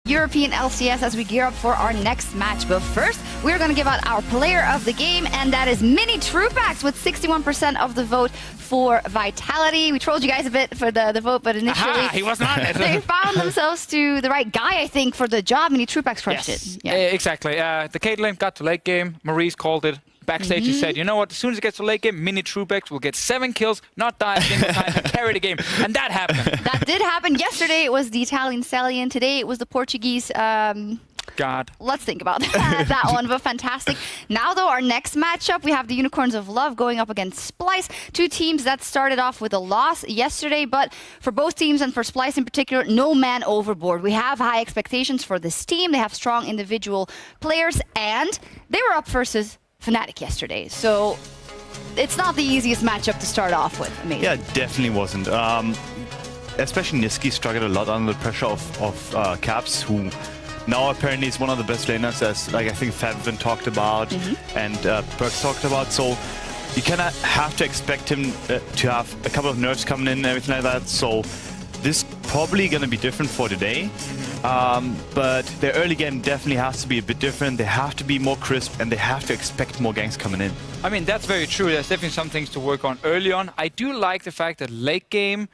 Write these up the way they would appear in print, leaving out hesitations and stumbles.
European LCS as we gear up for our next match. But first, we're going to give out our player of the game, and that is Mini Trupax with 61% of the vote for Vitality. We trolled you guys a bit for the vote, but initially he wasn't on it. they found themselves to the right guy, I think, for the job. Mini Trupax crushed Yes, it. Yeah. exactly. The Caitlyn got to late game. Maurice called it. Backstage, he said, you know what, as soon as it gets to late game, Mini Trupax will get 7 kills, not die a single time, and carry the game. And that happened. That did happen. Yesterday, it was the Italian Stallion. Today, it was the Portuguese... God. Let's think about that one, but fantastic. Now, though, our next matchup, we have the Unicorns of Love going up against Splyce, two teams that started off with a loss yesterday, but for both teams and for Splyce in particular, no man overboard. We have high expectations for this team. They have strong individual players, and they were up versus Fnatic yesterday, so it's not the easiest matchup to start off with. Amazing. Yeah, it definitely wasn't. Especially Niski struggled a lot under the pressure of Caps, who now apparently is one of the best laners, as like I think Fabvin talked about and Perks talked about. So you kind of have to expect him to have a couple of nerfs coming in and everything like that. So this is probably going to be different for today. But their early game definitely has to be a bit different. They have to be more crisp, and they have to expect more ganks coming in. I mean, that's very true. There's definitely some things to work on early on. I do like the fact that late game,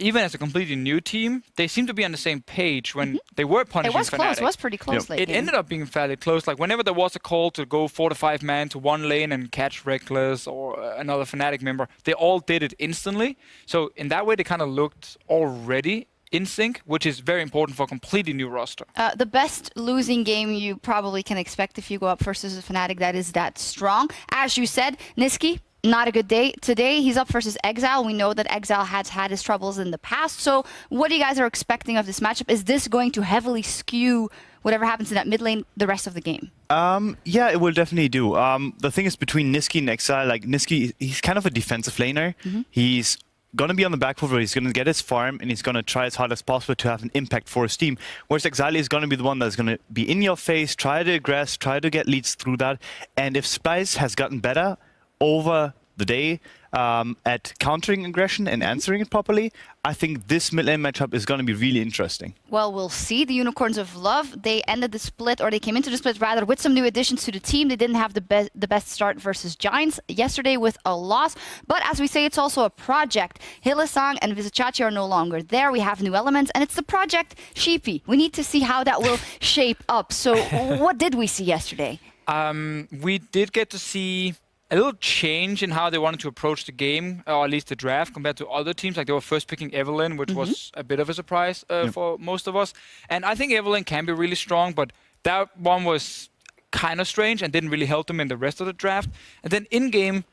even as a completely new team, they seem to be on the same page when they were punishing It was Fnatic. close. It was pretty close late It game. ended up being fairly close. Like, whenever there was a call to go 4 to 5 man to one lane and catch Reckless or another Fnatic member, they all did it instantly. So in that way, they kind of looked already in sync, which is very important for a completely new roster. The best losing game you probably can expect if you go up versus a Fnatic that is that strong. As you said, Niski, not a good day today. He's up versus Exile. We know that Exile has had his troubles in the past. So what do you guys are expecting of this matchup? Is this going to heavily skew whatever happens in that mid lane the rest of the game? Yeah, it will definitely do. The thing is, between Niski and Exile, like Niski, he's kind of a defensive laner. He's going to be on the back foot where he's going to get his farm and he's going to try as hard as possible to have an impact for his team. Whereas Exile is going to be the one that's going to be in your face, try to aggress, try to get leads through that. And if Splyce has gotten better over the day at countering aggression and answering it properly, I think this mid lane matchup is going to be really interesting. Well, we'll see. The Unicorns of Love, they ended the split, or they came into the split rather, with some new additions to the team. They didn't have the best start versus Giants yesterday with a loss. But as we say, it's also a project. Hillesang and Vizicachi are no longer there. We have new elements, and it's the project Sheepy. We need to see how that will shape up. So what did we see yesterday? We did get to see a little change in how they wanted to approach the game, or at least the draft, compared to other teams. Like, they were first picking Evelynn, which was a bit of a surprise for most of us. And I think Evelynn can be really strong, but that one was kind of strange and didn't really help them in the rest of the draft. And then in-game,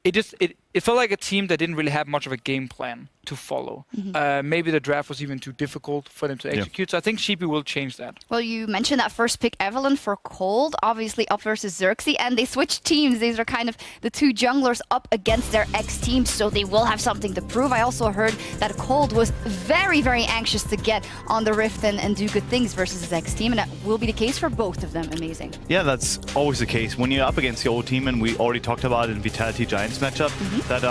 it felt like a team that didn't really have much of a game plan to follow. Maybe the draft was even too difficult for them to execute. So I think Sheepy will change that. Well, you mentioned that first pick Evelynn for Cold, obviously up versus Xerxes, and they switched teams. These are kind of the two junglers up against their ex-teams, so they will have something to prove. I also heard that Cold was very, very anxious to get on the Rift and do good things versus his ex-team, and that will be the case for both of them. Amazing. Yeah, that's always the case. When you're up against your old team, and we already talked about it in Vitality Giants matchup, that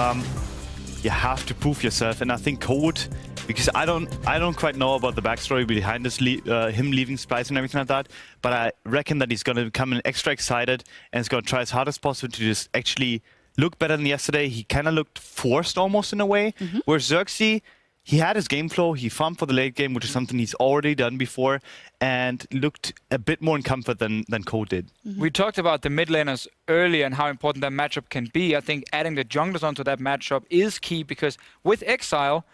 you have to prove yourself. And I think Code, because I don't quite know about the backstory behind this him leaving Splyce and everything like that, but I reckon that he's going to come in extra excited and he's going to try as hard as possible to just actually look better than yesterday. He kind of looked forced almost in a way, whereas Xerxes, he had his game flow, he farmed for the late game, which is something he's already done before, and looked a bit more in comfort than Code did. We talked about the mid laners earlier and how important that matchup can be. I think adding the junglers onto that matchup is key, because with Exile,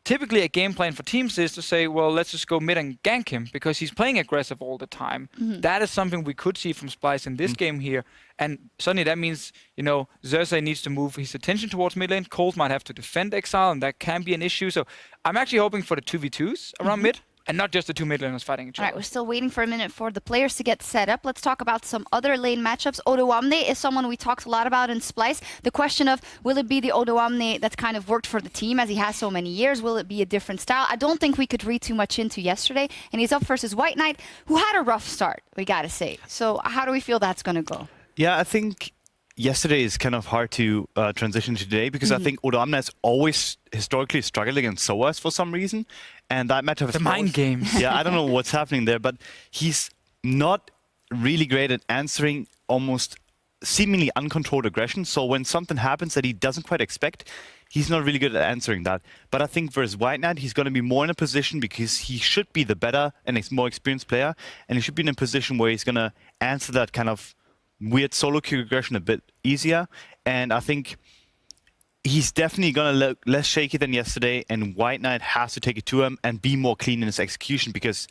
typically a game plan for teams is to say, well, let's just go mid and gank him, because he's playing aggressive all the time. That is something we could see from Splyce in this game here. And suddenly that means, you know, Xerxes needs to move his attention towards mid lane. Cold might have to defend Exile, and that can be an issue. So I'm actually hoping for the 2v2s around mid, and not just the two mid laners fighting each other. All right, we're still waiting for a minute for the players to get set up. Let's talk about some other lane matchups. Odoamne is someone we talked a lot about in Splyce. The question of, will it be the Odoamne that's kind of worked for the team as he has so many years? Will it be a different style? I don't think we could read too much into yesterday. And he's up versus White Knight, who had a rough start, we gotta say. So how do we feel that's gonna go? Yeah, I think yesterday is kind of hard to transition to today because I think Odoamne has always historically struggled against SOAS for some reason, and that matchup is The mind games. Yeah, I don't know what's happening there, but he's not really great at answering almost seemingly uncontrolled aggression. So when something happens that he doesn't quite expect, he's not really good at answering that. But I think versus White Knight, he's going to be more in a position because he should be the better and more experienced player, and he should be in a position where he's going to answer that kind of weird solo queue aggression a bit easier. And I think he's definitely going to look less shaky than yesterday, and White Knight has to take it to him and be more clean in his execution because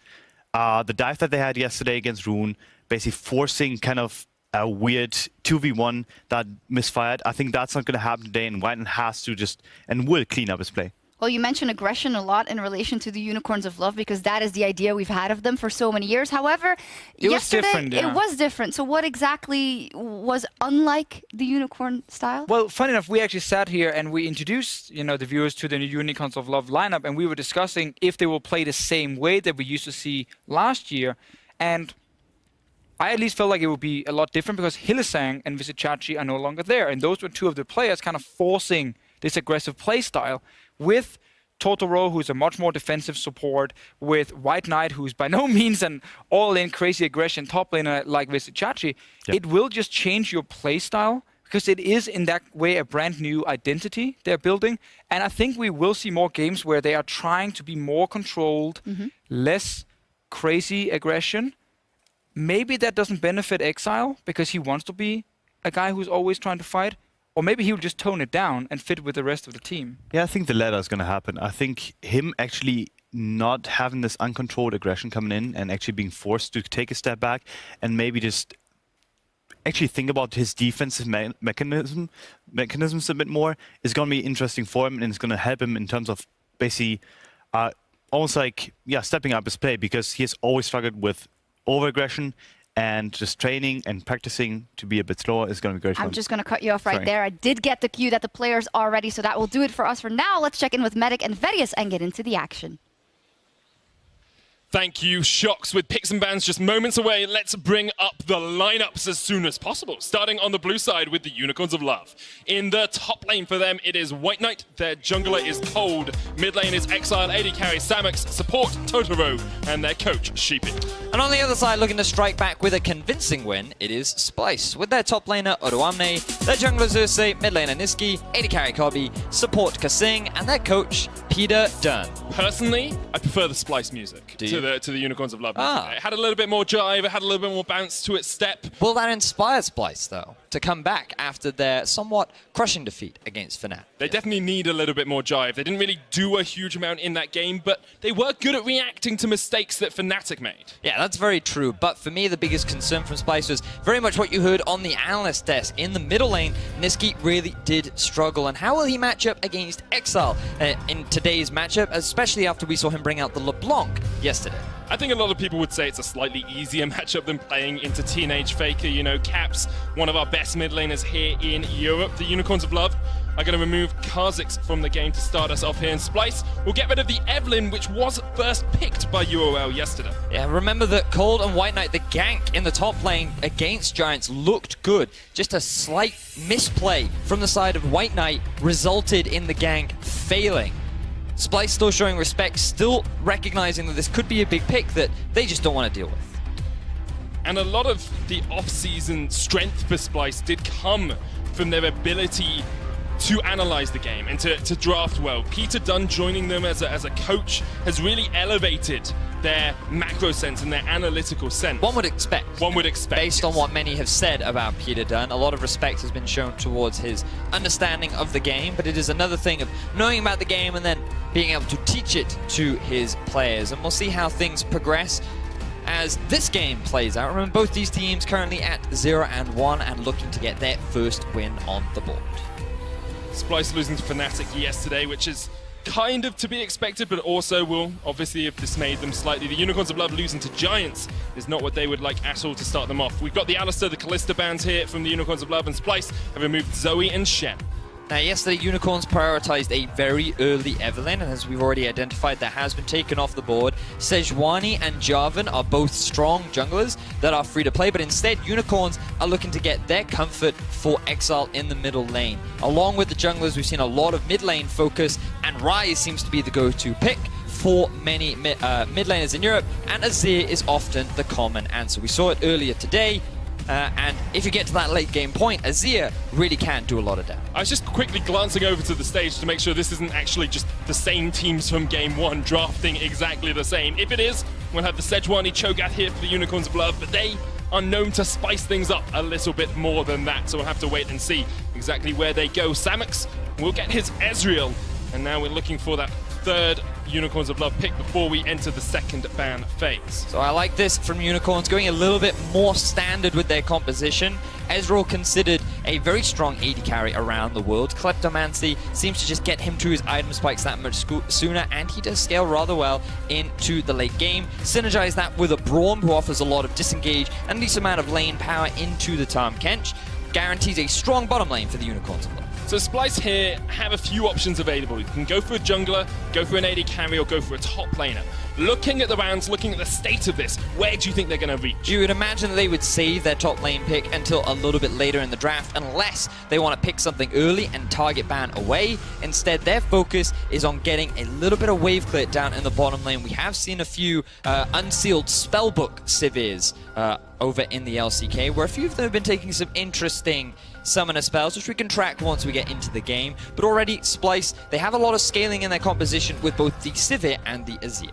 the dive that they had yesterday against Rune, basically forcing kind of a weird 2v1 that misfired, I think that's not going to happen today, and White Knight has to just and will clean up his play. Well, you mentioned aggression a lot in relation to the Unicorns of Love because that is the idea we've had of them for so many years. However, yesterday it was different. So what exactly was unlike the Unicorn style? Well, funny enough, we actually sat here and we introduced, the viewers to the new Unicorns of Love lineup, and we were discussing if they will play the same way that we used to see last year. And I at least felt like it would be a lot different because Hylissang and Visichachi are no longer there, and those were two of the players kind of forcing this aggressive play style, with Totoro, who's a much more defensive support, with White Knight, who's by no means an all-in crazy aggression top laner like Visichachi. Yep. It will just change your play style because it is in that way a brand new identity they're building. And I think we will see more games where they are trying to be more controlled, less crazy aggression. Maybe that doesn't benefit Exile because he wants to be a guy who's always trying to fight. Or maybe he'll just tone it down and fit with the rest of the team. Yeah, I think the latter is going to happen. I think him actually not having this uncontrolled aggression coming in and actually being forced to take a step back and maybe just actually think about his defensive mechanisms a bit more is going to be interesting for him, and it's going to help him in terms of basically almost like, stepping up his play, because he has always struggled with over-aggression, and just training and practicing to be a bit slower is going to be great for him. I'm just going to cut you off right there. I did get the cue that the players are ready, so that will do it for us for now. Let's check in with Medic and Verius and get into the action. Thank you, Shox. With picks and bans just moments away, let's bring up the lineups as soon as possible. Starting on the blue side with the Unicorns of Love. In the top lane for them, it is White Knight. Their jungler is Cold. Mid lane is Exile, AD carry Samux, support Totoro, and their coach Sheepy. And on the other side, looking to strike back with a convincing win, it is Splyce. With their top laner, Odoamne, their jungler Xerxes, mid laner Niski, AD carry Kobi, support Kasing, and their coach Peter Dunn. Personally, I prefer the Splyce music to the Unicorns of Love music. It had a little bit more jive, it had a little bit more bounce to its step. Will that inspire Splyce, though, to come back after their somewhat crushing defeat against Fnatic? They definitely need a little bit more jive. They didn't really do a huge amount in that game, but they were good at reacting to mistakes that Fnatic made. Yeah, that's very true. But for me, the biggest concern from Splyce was very much what you heard on the analyst desk. In the middle lane, Niski really did struggle. And how will he match up against Exile in today's matchup, especially after we saw him bring out the LeBlanc yesterday? I think a lot of people would say it's a slightly easier matchup than playing into Teenage Faker. You know, Caps, one of our best mid laners here in Europe. The Unicorns of Love are going to remove Kha'Zix from the game to start us off here. And Splyce will get rid of the Evelyn, which was first picked by UOL yesterday. Yeah, remember that Cold and White Knight, the gank in the top lane against Giants, looked good. Just a slight misplay from the side of White Knight resulted in the gank failing. Splyce still showing respect, still recognizing that this could be a big pick that they just don't want to deal with. And a lot of the off-season strength for Splyce did come from their ability to analyze the game and to draft well. Peter Dunn joining them as a coach has really elevated their macro sense and their analytical sense. One would expect. One would expect. Based on what many have said about Peter Dunn, a lot of respect has been shown towards his understanding of the game, but it is another thing of knowing about the game and then being able to teach it to his players. And we'll see how things progress as this game plays out. Remember, both these teams currently at 0-1 and looking to get their first win on the board. Splyce losing to Fnatic yesterday, which is kind of to be expected, but also will obviously have dismayed them slightly. The Unicorns of Love losing to Giants is not what they would like at all to start them off. We've got the Alistar, the Kalista bans here from the Unicorns of Love, and Splyce have removed Zoe and Shen. Now, yesterday, Unicorns prioritized a very early Evelyn, and as we've already identified, that has been taken off the board. Sejuani and Jarvan are both strong junglers that are free to play, but instead, Unicorns are looking to get their comfort for Exile in the middle lane. Along with the junglers, we've seen a lot of mid lane focus, and Ryze seems to be the go-to pick for many mid laners in Europe, and Azir is often the common answer. We saw it earlier today. And if you get to that late game point, Azir really can do a lot of damage. I was just quickly glancing over to the stage to make sure this isn't actually just the same teams from game one drafting exactly the same. If it is, we'll have the Sejuani Cho'Gath here for the Unicorns of Love, but they are known to spice things up a little bit more than that, so we'll have to wait and see exactly where they go. Samux will get his Ezreal, and now we're looking for that third Unicorns of Love pick before we enter the second ban phase. So I like this from Unicorns, going a little bit more standard with their composition. Ezreal considered a very strong AD carry around the world. Kleptomancy seems to just get him to his item spikes that much sooner, and he does scale rather well into the late game. Synergize that with a Braum, who offers a lot of disengage and a decent amount of lane power into the Tahm Kench. Guarantees a strong bottom lane for the Unicorns of Love. So Splyce here have a few options available. You can go for a jungler, go for an AD carry, or go for a top laner. Looking at the rounds, looking at the state of this, where do you think they're going to reach? You would imagine that they would save their top lane pick until a little bit later in the draft, unless they want to pick something early and target ban away. Instead, their focus is on getting a little bit of wave clear down in the bottom lane. We have seen a few unsealed spellbook Sivirs over in the LCK, where a few of them have been taking some interesting summoner spells, which we can track once we get into the game. But already, Splyce, they have a lot of scaling in their composition with both the Sivir and the Azir.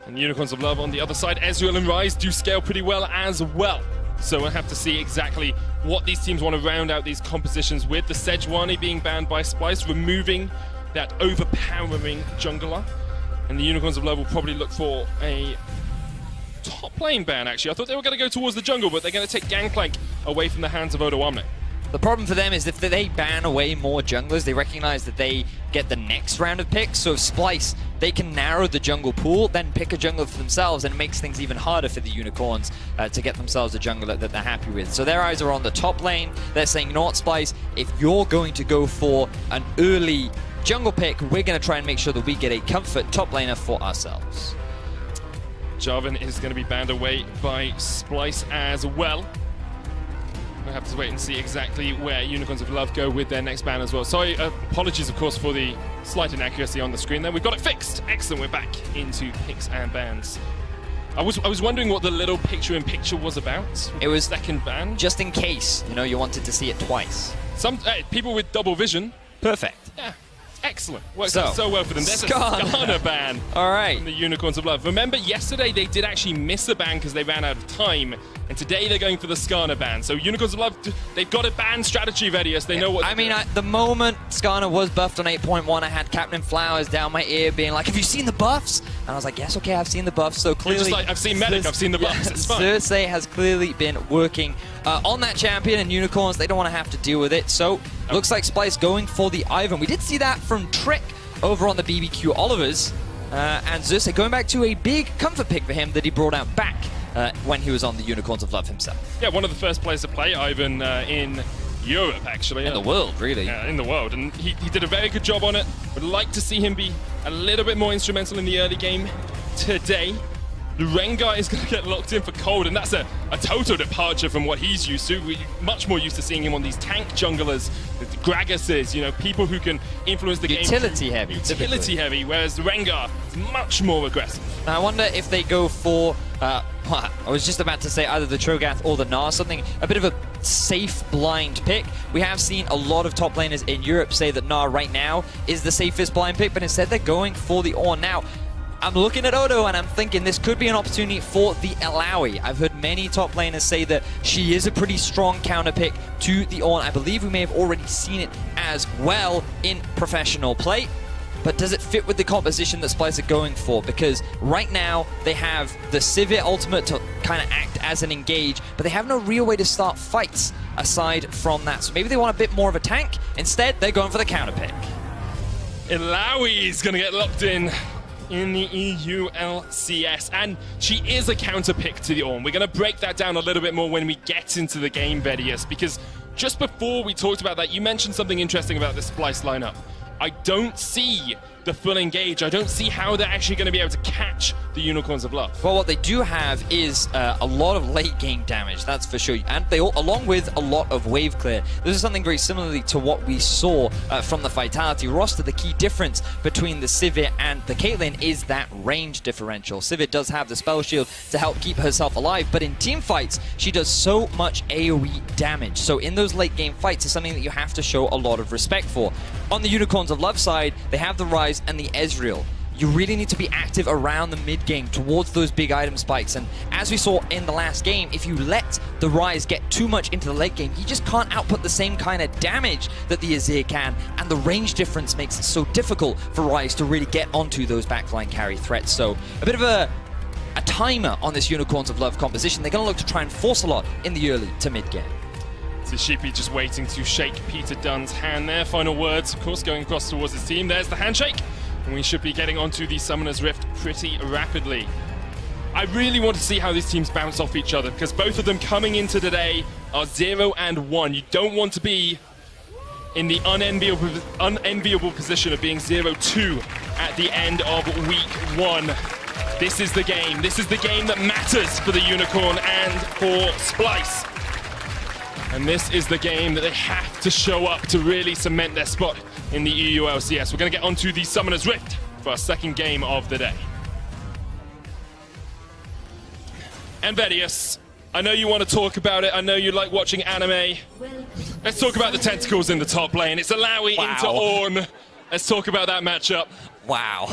And Unicorns of Love on the other side, Ezreal and Ryze do scale pretty well as well. So we'll have to see exactly what these teams want to round out these compositions with. The Sejuani being banned by Splyce, removing that overpowering jungler. And the Unicorns of Love will probably look for a top lane ban, actually. I thought they were going to go towards the jungle, but they're going to take Gangplank away from the hands of Odoamne. The problem for them is if they ban away more junglers, they recognize that they get the next round of picks. So if Splyce, they can narrow the jungle pool, then pick a jungler for themselves, and it makes things even harder for the Unicorns to get themselves a jungler that they're happy with. So their eyes are on the top lane. They're saying, you know what, Splyce, if you're going to go for an early jungle pick, we're going to try and make sure that we get a comfort top laner for ourselves. Jarvan is going to be banned away by Splyce as well. We'll have to wait and see exactly where Unicorns of Love go with their next ban as well. Sorry, apologies, of course, for the slight inaccuracy on the screen there. We've got it fixed. Excellent, we're back into picks and bans. I was wondering what the little picture-in-picture was about. It was second ban. Just in case, you know, you wanted to see it twice. Some people with double vision. Perfect. Yeah. Excellent. Works out so well for them. There's a Skarner. Skarner ban. All right. From the Unicorns of Love. Remember, yesterday they did actually miss a ban because they ran out of time. And today they're going for the Skarner ban. So Unicorns of Love, they've got a ban strategy ready. They know what to do. The moment Skarner was buffed on 8.1, I had Captain Flowers down my ear being like, have you seen the buffs? And I was like, yes, okay, I've seen the buffs. So clearly... You're just like, I've seen Medic, I've seen the buffs. It's fine. Xerxes has clearly been working on that champion, and Unicorns, they don't want to have to deal with it. So looks like Splyce going for the Ivern. We did see that from Trick over on the BBQ Olivers. And Xerxes going back to a big comfort pick for him that he brought out back when he was on the Unicorns of Love himself. Yeah, one of the first players to play Ivern in Europe, actually. In the world, really. Yeah, in the world. And he did a very good job on it. Would like to see him be a little bit more instrumental in the early game today. The Rengar is going to get locked in for Cold, and that's a total departure from what he's used to. We're much more used to seeing him on these tank junglers, the Gragas's, you know, people who can influence the game. Utility heavy, whereas the Rengar is much more aggressive. Now I wonder if they go for, I was just about to say either the Cho'Gath or the Gnar, something, a bit of a safe blind pick. We have seen a lot of top laners in Europe say that Gnar right now is the safest blind pick, but instead they're going for the Ornn. Now, I'm looking at Odo and I'm thinking this could be an opportunity for the Alawi. I've heard many top laners say that she is a pretty strong counter pick to the Ornn. I believe we may have already seen it as well in professional play. But does it fit with the composition that Splyce are going for? Because right now they have the Sivir ultimate to kind of act as an engage, but they have no real way to start fights aside from that. So maybe they want a bit more of a tank. Instead, they're going for the counter pick. Alawi is going to get locked in the EU LCS, and she is a counter pick to the Ornn. We're going to break that down a little bit more when we get into the game, Vedius, because just before we talked about that, you mentioned something interesting about the Splyce lineup. I don't see the full engage. I don't see how they're actually going to be able to catch the Unicorns of Love. Well, what they do have is a lot of late game damage, that's for sure. And they, along with a lot of wave clear. This is something very similarly to what we saw from the Vitality roster. The key difference between the Sivir and the Caitlyn is that range differential. Sivir does have the spell shield to help keep herself alive, but in team fights, she does so much AoE damage. So in those late game fights, it's something that you have to show a lot of respect for. On the Unicorns of Love side, they have the Ryze and the Ezreal. You really need to be active around the mid game towards those big item spikes, and as we saw in the last game, if you let the Ryze get too much into the late game, he just can't output the same kind of damage that the Azir can, and the range difference makes it so difficult for Ryze to really get onto those backline carry threats. So a bit of a timer on this Unicorns of Love composition. They're going to look to try and force a lot in the early to mid game. So Sheepy just waiting to shake Peter Dunn's hand there. Final words, of course, going across towards his team. There's the handshake. And we should be getting onto the Summoner's Rift pretty rapidly. I really want to see how these teams bounce off each other, because both of them coming into today are 0 and 1. You don't want to be in the unenviable position of being 0-2 at the end of week 1. This is the game. This is the game that matters for the Unicorn and for Splyce. And this is the game that they have to show up to really cement their spot in the EU LCS. We're going to get onto the Summoner's Rift for our second game of the day. And Vedius, I know you want to talk about it. I know you like watching anime. Let's talk about the tentacles in the top lane. It's Alawi into Ornn. Let's talk about that matchup. Wow.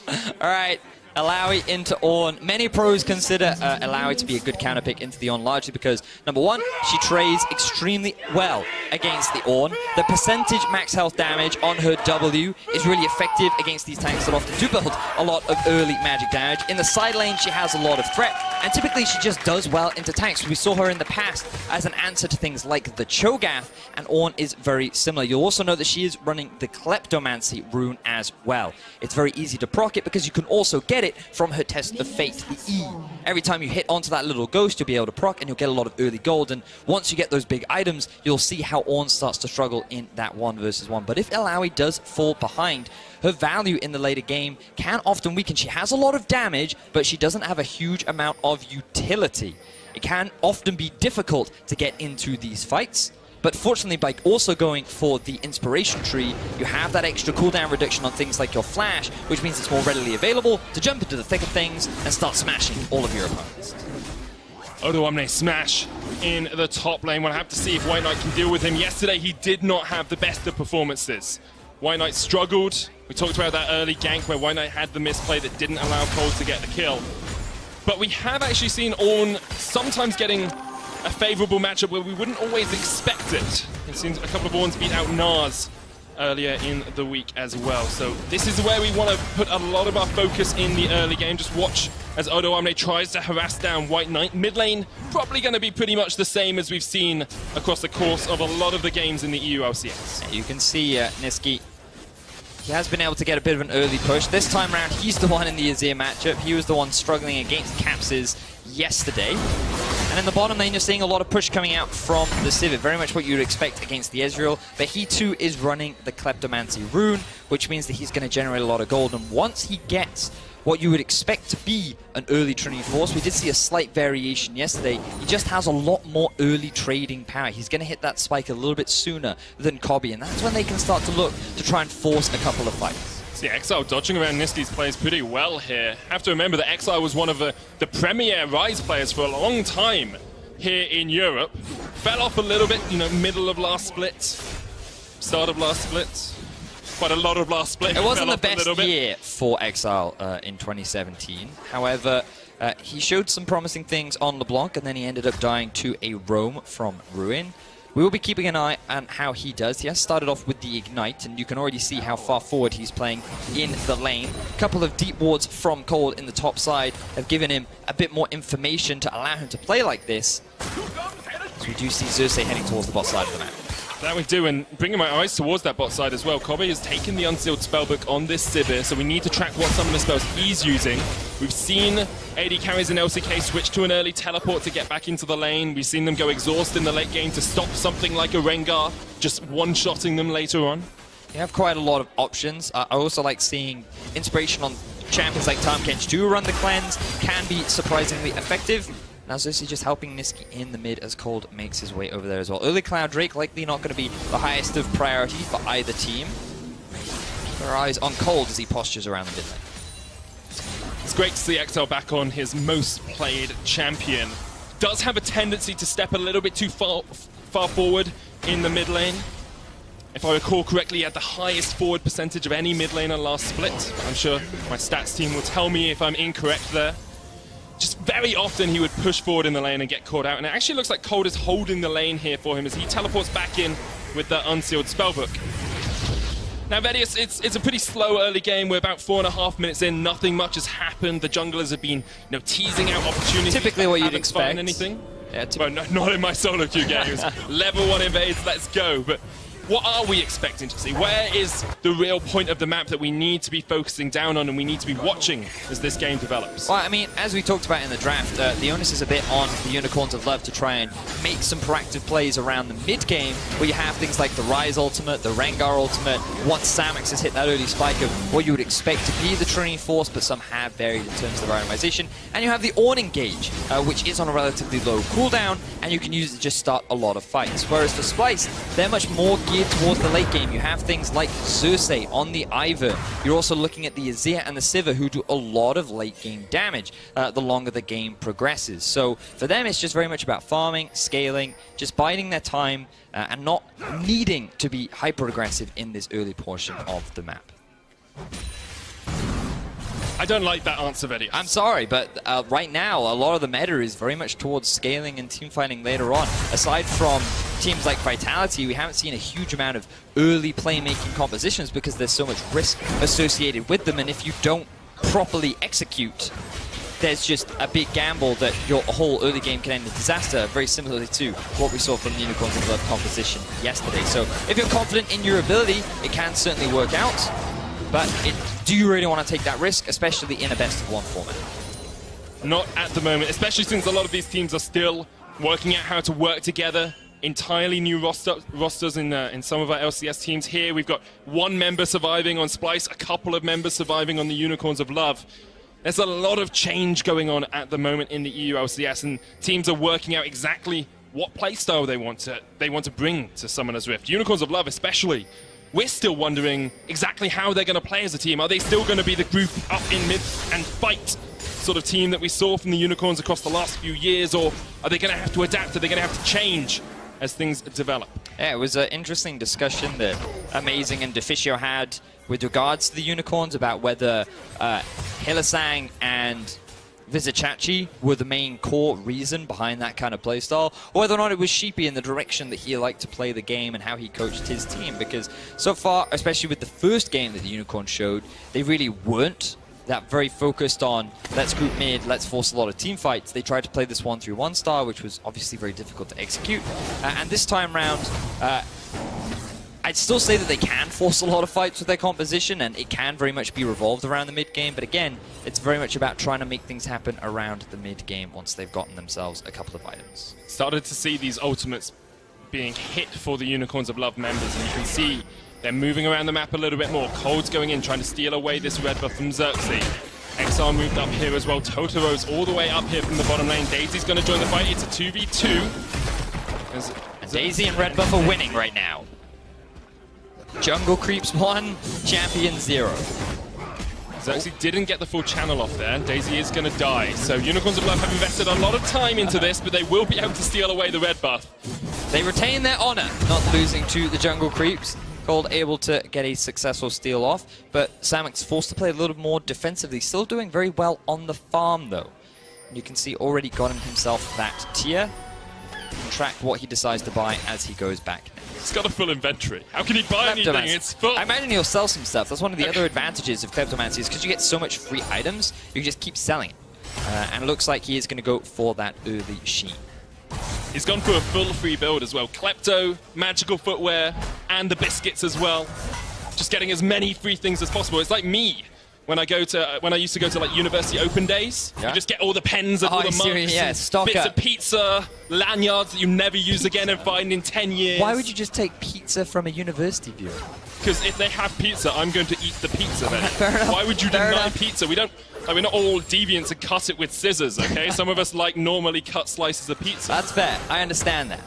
All right. Alawi into Ornn. Many pros consider Alawi to be a good counter pick into the Ornn, largely because, number one, she trades extremely well against the Ornn. The percentage max health damage on her W is really effective against these tanks that often do build a lot of early magic damage. In the side lane, she has a lot of threat, and typically she just does well into tanks. We saw her in the past as an answer to things like the Cho'Gath, and Ornn is very similar. You'll also know that she is running the Kleptomancy rune as well. It's very easy to proc it because you can also get it from her Test of Fate, the E. Every time you hit onto that little ghost, you'll be able to proc and you'll get a lot of early gold, and once you get those big items, you'll see how Ornn starts to struggle in that 1v1. But if Alawi does fall behind, her value in the later game can often weaken. She has a lot of damage, but she doesn't have a huge amount of utility. It can often be difficult to get into these fights. But fortunately, by also going for the Inspiration Tree, you have that extra cooldown reduction on things like your Flash, which means it's more readily available to jump into the thick of things and start smashing all of your opponents. Odoamne smash in the top lane. We'll have to see if White Knight can deal with him. Yesterday, he did not have the best of performances. White Knight struggled. We talked about that early gank where White Knight had the misplay that didn't allow Cole to get the kill. But we have actually seen Ornn sometimes getting a favorable matchup where we wouldn't always expect it. It seems a couple of Ornns beat out Nars earlier in the week as well. So this is where we want to put a lot of our focus in the early game. Just watch as Odoamne tries to harass down White Knight. Mid lane, probably going to be pretty much the same as we've seen across the course of a lot of the games in the EU LCS. You can see Niski, he has been able to get a bit of an early push. This time around, he's the one in the Azir matchup. He was the one struggling against Capses yesterday. And in the bottom lane, you're seeing a lot of push coming out from the Sivir, very much what you'd expect against the Ezreal. But he too is running the Kleptomancy rune, which means that he's going to generate a lot of gold. And once he gets what you would expect to be an early Trinity Force, we did see a slight variation yesterday. He just has a lot more early trading power. He's going to hit that spike a little bit sooner than Kobbe, and that's when they can start to look to try and force a couple of fights. See, Exile dodging around Niski's plays pretty well here. Have to remember that Exile was one of the premier Ryze players for a long time here in Europe. Fell off a little bit, you know, middle of last split, start of last split. Quite a lot of last split. It wasn't the best year for Exile in 2017. However, he showed some promising things on LeBlanc, and then he ended up dying to a roam from Ruin. We will be keeping an eye on how he does. He has started off with the Ignite, and you can already see how far forward he's playing in the lane. A couple of deep wards from Cole in the top side have given him a bit more information to allow him to play like this. So we do see Xerxes heading towards the bot side of the map. That we do, and bringing my eyes towards that bot side as well. Kobe has taken the Unsealed Spellbook on this Sivir, so we need to track what some of the spells he's using. We've seen AD carries in LCK switch to an early teleport to get back into the lane. We've seen them go exhaust in the late game to stop something like a Rengar, just one-shotting them later on. You have quite a lot of options. I also like seeing inspiration on champions like Tahm Kench to run the cleanse, can be surprisingly effective. Now Xerxes just helping Niski in the mid as Cold makes his way over there as well. Early Cloud Drake likely not going to be the highest of priority for either team. Keep our eyes on Cold as he postures around the mid lane. It's great to see XL back on his most played champion. Does have a tendency to step a little bit too far forward in the mid lane. If I recall correctly, he had the highest forward percentage of any mid laner last split. I'm sure my stats team will tell me if I'm incorrect there. Just very often he would push forward in the lane and get caught out. And it actually looks like Cold is holding the lane here for him as he teleports back in with the Unsealed Spellbook. Now, Vedius, it's a pretty slow early game. We're about 4.5 minutes in. Nothing much has happened. The junglers have been, teasing out opportunities. Typically what you'd Haven't expect. found anything. Yeah, Well, not in my solo queue games. Level 1 invades, let's go. But what are we expecting to see? Where is the real point of the map that we need to be focusing down on and we need to be watching as this game develops? Well, I mean, as we talked about in the draft, the onus is a bit on the Unicorns of Love to try and make some proactive plays around the mid-game, where you have things like the Ryze ultimate, the Rengar ultimate, once Samix has hit that early spike of what you would expect to be the Trinity Force, but some have varied in terms of their randomization. And you have the Ornn Engage, which is on a relatively low cooldown, and you can use it to just start a lot of fights. Whereas for Splyce, they're much more geared towards the late game. You have things like Xerxes on the Ivern. You're also looking at the Azir and the Sivir, who do a lot of late game damage the longer the game progresses. So for them, it's just very much about farming, scaling, just biding their time, and not needing to be hyper aggressive in this early portion of the map. I don't like that answer, Vedius. I'm sorry, but right now, a lot of the meta is very much towards scaling and team fighting later on. Aside from teams like Vitality, we haven't seen a huge amount of early playmaking compositions because there's so much risk associated with them, and if you don't properly execute, there's just a big gamble that your whole early game can end in disaster, very similarly to what we saw from the Unicorns of Love composition yesterday. So if you're confident in your ability, it can certainly work out. But do you really want to take that risk, especially in a best-of-1 format? Not at the moment, especially since a lot of these teams are still working out how to work together. Entirely new rosters in some of our LCS teams. Here we've got one member surviving on Splyce, a couple of members surviving on the Unicorns of Love. There's a lot of change going on at the moment in the EU LCS, and teams are working out exactly what playstyle they want to bring to Summoner's Rift. Unicorns of Love especially. We're still wondering exactly how they're going to play as a team. Are they still going to be the group up in mid and fight sort of team that we saw from the Unicorns across the last few years, or are they going to have to adapt? Are they going to have to change as things develop? Yeah, it was an interesting discussion that Amazing and Deficio had with regards to the Unicorns about whether Hylissang and Vizicachi were the main core reason behind that kind of playstyle, or whether or not it was Sheepy in the direction that he liked to play the game and how he coached his team. Because so far, especially with the first game that the Unicorns showed, they really weren't that very focused on let's group mid, let's force a lot of team fights. They tried to play this 1-3-1 style, which was obviously very difficult to execute. And this time round, I'd still say that they can force a lot of fights with their composition, and it can very much be revolved around the mid-game, but again, it's very much about trying to make things happen around the mid-game once they've gotten themselves a couple of items. Started to see these ultimates being hit for the Unicorns of Love members, and you can see they're moving around the map a little bit more. Cold's going in, trying to steal away this red buff from Xerxes. XR moved up here as well. Totaro's all the way up here from the bottom lane. Daisy's going to join the fight. It's a 2v2. And Daisy and red buff are winning right now. Jungle creeps 1, champion 0. Xerxes didn't get the full channel off there. Daisy is going to die. So Unicorns of Love have invested a lot of time into this, but they will be able to steal away the red buff. They retain their honor, not losing to the jungle creeps. Cold able to get a successful steal off, but Samix forced to play a little more defensively, still doing very well on the farm though. You can see already gotten himself that tier. You can track what he decides to buy as he goes back. He's got a full inventory. How can he buy anything? It's full. I imagine he'll sell some stuff. That's one of the other advantages of Kleptomancy, is because you get so much free items, you can just keep selling it. And it looks like he is going to go for that early sheen. He's gone for a full free build as well. Klepto, magical footwear, and the biscuits as well. Just getting as many free things as possible. It's like me when I used to go to like university open days. Yeah. You just get all the pens and all the mugs, yeah, stock bits up. of pizza, lanyards that you never use again and find in 10 years. Why would you just take pizza from a university viewer? Because if they have pizza, I'm going to eat the pizza then. Fair enough. Why would you Fair deny enough. pizza? We're not all deviants and cut it with scissors, okay? Some of us like normally cut slices of pizza. That's fair. I understand that.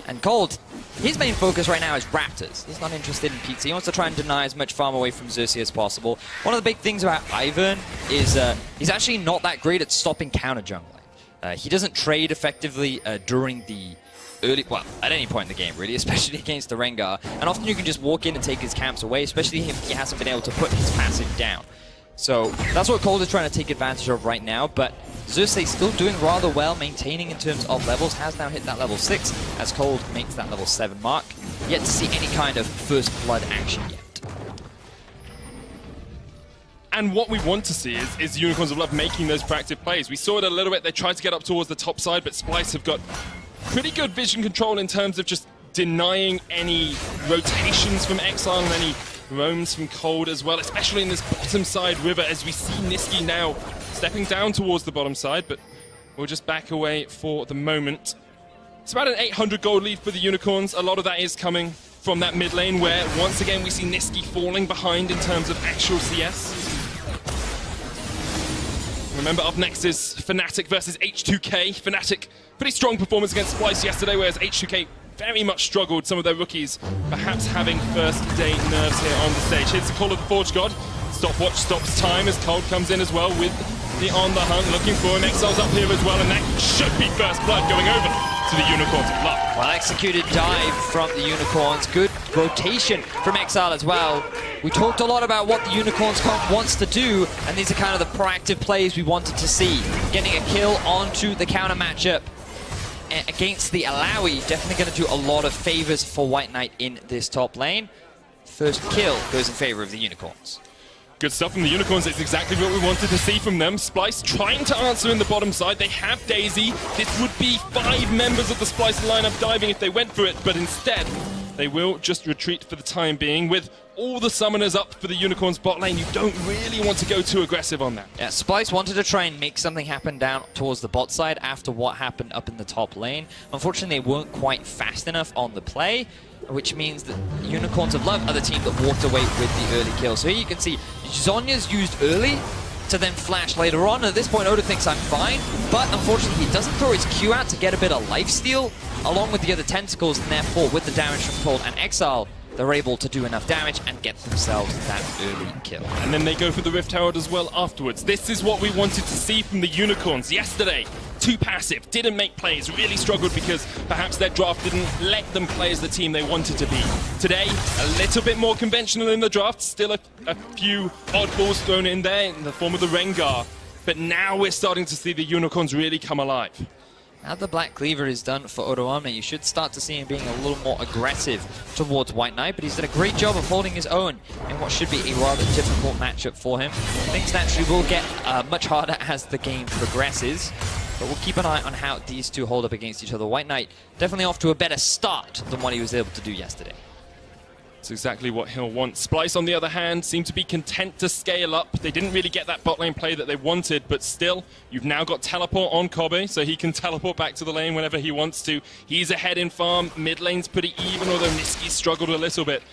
And Cold, his main focus right now is Raptors. He's not interested in pizza. He wants to try and deny as much farm away from Xerxes as possible. One of the big things about Ivern is he's actually not that great at stopping counter jungling. He doesn't trade effectively during the well, at any point in the game, really, especially against the Rengar. And often you can just walk in and take his camps away, especially if he hasn't been able to put his passive down. So that's what Cold is trying to take advantage of right now, but Xerxes still doing rather well, maintaining in terms of levels, has now hit that level 6, as Cold makes that level 7 mark. Yet to see any kind of first blood action yet. And what we want to see is Unicorns of Love making those proactive plays. We saw it a little bit, they tried to get up towards the top side, but Splyce have got pretty good vision control in terms of just denying any rotations from Exile and any roams from Cold as well, especially in this bottom side river as we see Nisqy now stepping down towards the bottom side, but we'll just back away for the moment. It's about an 800 gold lead for the Unicorns. A lot of that is coming from that mid lane where once again we see Nisqy falling behind in terms of actual CS. Remember, up next is Fnatic versus H2K. Fnatic, pretty strong performance against Splyce yesterday, whereas H2K very much struggled, some of their rookies perhaps having first day nerves here on the stage. Here's the call of the Forge God. Stopwatch stops time as Cold comes in as well with the On the Hunt, looking for him. Exile's up here as well, and that should be first blood going over to the Unicorns of Love. Well executed dive from the Unicorns. Good rotation from Exile as well. We talked a lot about what the Unicorns comp wants to do, and these are kind of the proactive plays we wanted to see. Getting a kill onto the counter matchup against the Alawi, definitely going to do a lot of favors for White Knight in this top lane. First kill goes in favor of the Unicorns. Good stuff from the Unicorns. It's exactly what we wanted to see from them. Splyce trying to answer in the bottom side. They have Daisy. This would be 5 members of the Splyce lineup diving if they went for it, but instead they will just retreat for the time being. With all the summoners up for the Unicorns bot lane, you don't really want to go too aggressive on that. Yeah, Splyce wanted to try and make something happen down towards the bot side after what happened up in the top lane. Unfortunately, they weren't quite fast enough on the play, which means that Unicorns of Love are the team that walked away with the early kill. So here you can see Zhonya's used early to then flash later on. At this point, Oda thinks I'm fine, but unfortunately he doesn't throw his Q out to get a bit of lifesteal along with the other tentacles, and therefore with the damage from Cold and Exile, they're able to do enough damage and get themselves that early kill. And then they go for the Rift Herald as well afterwards. This is what we wanted to see from the Unicorns. Yesterday, too passive, didn't make plays, really struggled because perhaps their draft didn't let them play as the team they wanted to be. Today, a little bit more conventional in the draft, still a few oddballs thrown in there in the form of the Rengar. But now we're starting to see the Unicorns really come alive. Now the Black Cleaver is done for Odoamne, you should start to see him being a little more aggressive towards White Knight, but he's done a great job of holding his own in what should be a rather difficult matchup for him. Things naturally will get much harder as the game progresses, but we'll keep an eye on how these two hold up against each other. White Knight definitely off to a better start than what he was able to do yesterday. That's exactly what he'll want. Splyce, on the other hand, seemed to be content to scale up. They didn't really get that bot lane play that they wanted, but still, you've now got teleport on Kobe, so he can teleport back to the lane whenever he wants to. He's ahead in farm. Mid lane's pretty even, although Nisqy struggled a little bit.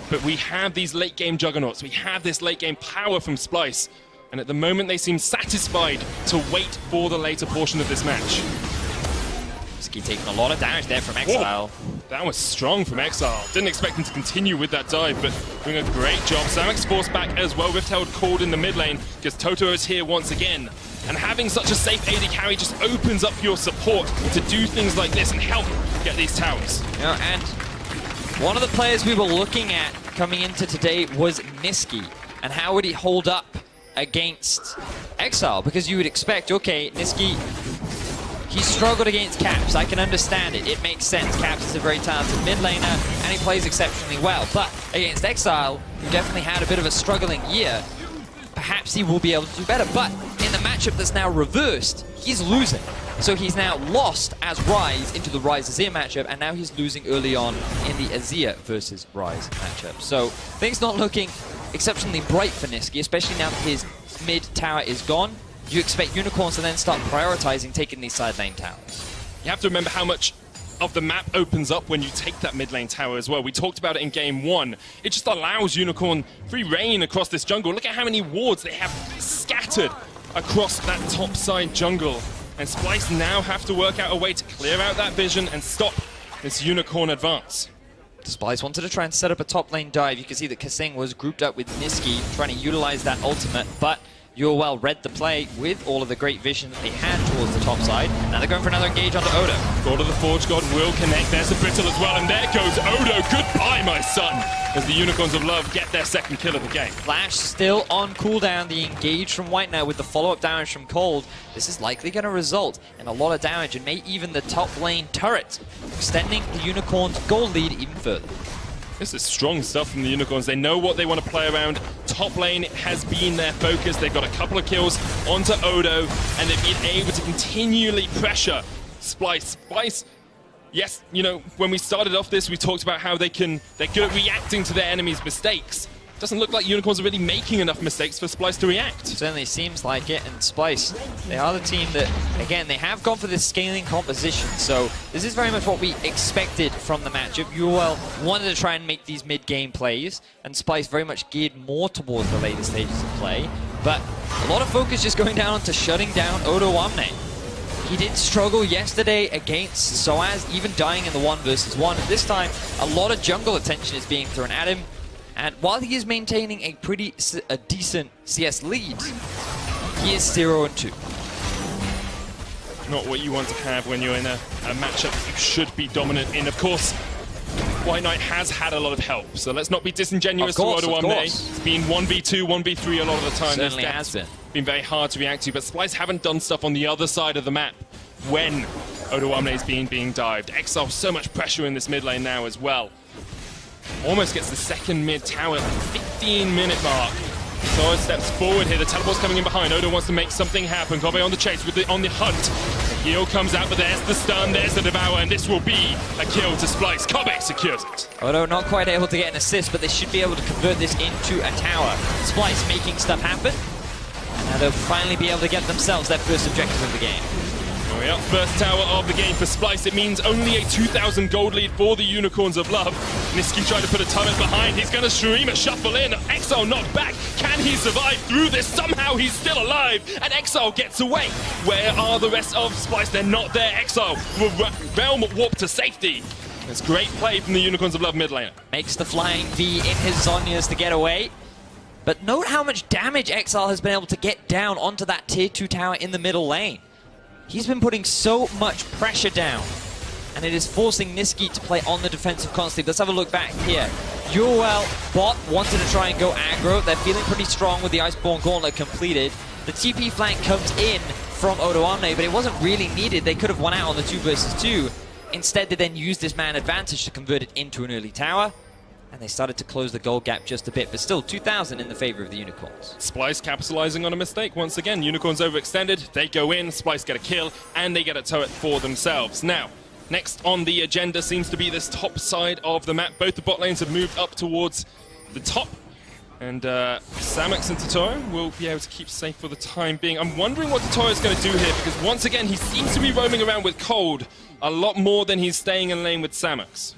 But we have these late game juggernauts. We have this late game power from Splyce. And at the moment, they seem satisfied to wait for the later portion of this match. Nisqy taking a lot of damage there from Exile. Whoa. That was strong from Exile. Didn't expect him to continue with that dive, but doing a great job. Samek's forced back as well. Rift Herald called in the mid lane because Toto is here once again. And having such a safe AD carry just opens up your support to do things like this and help get these towers. Yeah, and one of the players we were looking at coming into today was Nisqy. And how would he hold up against Exile? Because you would expect, okay, Nisqy, he struggled against Caps. I can understand it. It makes sense. Caps is a very talented mid laner, and he plays exceptionally well. But against Exile, who definitely had a bit of a struggling year, perhaps he will be able to do better. But in in the matchup that's now reversed, he's losing. So he's now lost as Ryze into the Ryze Azir matchup, and now he's losing early on in the Azir versus Ryze matchup. So things not looking exceptionally bright for Nisqy, especially now that his mid tower is gone. You expect Unicorns to then start prioritizing taking these side lane towers. You have to remember how much of the map opens up when you take that mid lane tower as well. We talked about it in game 1. It just allows Unicorn free reign across this jungle. Look at how many wards they have scattered across that top side jungle. And Splyce now have to work out a way to clear out that vision and stop this Unicorn advance. Splyce wanted to try and set up a top lane dive. You can see that Kasing was grouped up with Nisqy, trying to utilize that ultimate, but UOL read the play with all of the great vision that they had towards the top side. Now they're going for another engage onto Odo. God of the Forge God will connect. There's the Brittle as well, and there goes Odo. Goodbye, my son, as the Unicorns of Love get their second kill of the game. Flash still on cooldown. The engage from White now with the follow-up damage from Cold. This is likely going to result in a lot of damage and may even the top lane turret, extending the Unicorns' gold lead even further. This is strong stuff from the Unicorns. They know what they want to play around. Top lane has been their focus. They've got a couple of kills onto Odo, and they've been able to continually pressure Splyce. Splyce, yes, you know, when we started off this, we talked about how they're good at reacting to their enemies' mistakes. Doesn't look like Unicorns are really making enough mistakes for Splyce to react. Certainly seems like it, and Splyce, they are the team that, again, they have gone for this scaling composition, so this is very much what we expected from the matchup. UOL wanted to try and make these mid-game plays, and Splyce very much geared more towards the later stages of play, but a lot of focus just going down to shutting down Odo Omne. He did struggle yesterday against Soaz, even dying in the 1 versus 1, and this time, a lot of jungle attention is being thrown at him. And while he is maintaining a decent CS lead, he is 0-2. Not what you want to have when you're in a matchup that you should be dominant in. Of course, White Knight has had a lot of help, so let's not be disingenuous to Odo Omne. It's been 1v2, 1v3 a lot of the time. Certainly has been very hard to react to, but Splyce haven't done stuff on the other side of the map when Odo Omne is being dived. Exile, so much pressure in this mid lane now as well. Almost gets the second mid tower at the 15-minute mark. Sora steps forward here. The teleport's coming in behind. Odo wants to make something happen. Kobe on the chase, on the hunt. The heal comes out, but there's the stun, there's the devour, and this will be a kill to Splyce. Kobe secures it. Odo not quite able to get an assist, but they should be able to convert this into a tower. Splyce making stuff happen. And now they'll finally be able to get themselves their first objective of the game. Going up, first tower of the game for Splyce. It means only a 2,000 gold lead for the Unicorns of Love. Nisqy tried to put a turret behind. He's going to stream a shuffle in. Exile knocked back. Can he survive through this? Somehow he's still alive, and Exile gets away. Where are the rest of Splyce? They're not there. Exile will realm warp to safety. It's great play from the Unicorns of Love mid laner. Makes the flying V in his Zhonya's to get away. But note how much damage Exile has been able to get down onto that tier 2 tower in the middle lane. He's been putting so much pressure down, and it is forcing Nisqy to play on the defensive constantly. Let's have a look back here. UOL bot wanted to try and go aggro. They're feeling pretty strong with the Iceborne Gauntlet completed. The TP flank comes in from Odo Omne, but it wasn't really needed. They could have won out on the 2 versus 2. Instead, they then used this man advantage to convert it into an early tower. And they started to close the gold gap just a bit, but still 2,000 in the favor of the Unicorns. Splyce capitalizing on a mistake once again. Unicorns overextended, they go in, Splyce get a kill, and they get a turret for themselves. Now, next on the agenda seems to be this top side of the map. Both the bot lanes have moved up towards the top, and Samux and Totoro will be able to keep safe for the time being. I'm wondering what Totoro is going to do here, because once again, he seems to be roaming around with Cold a lot more than he's staying in lane with Samux.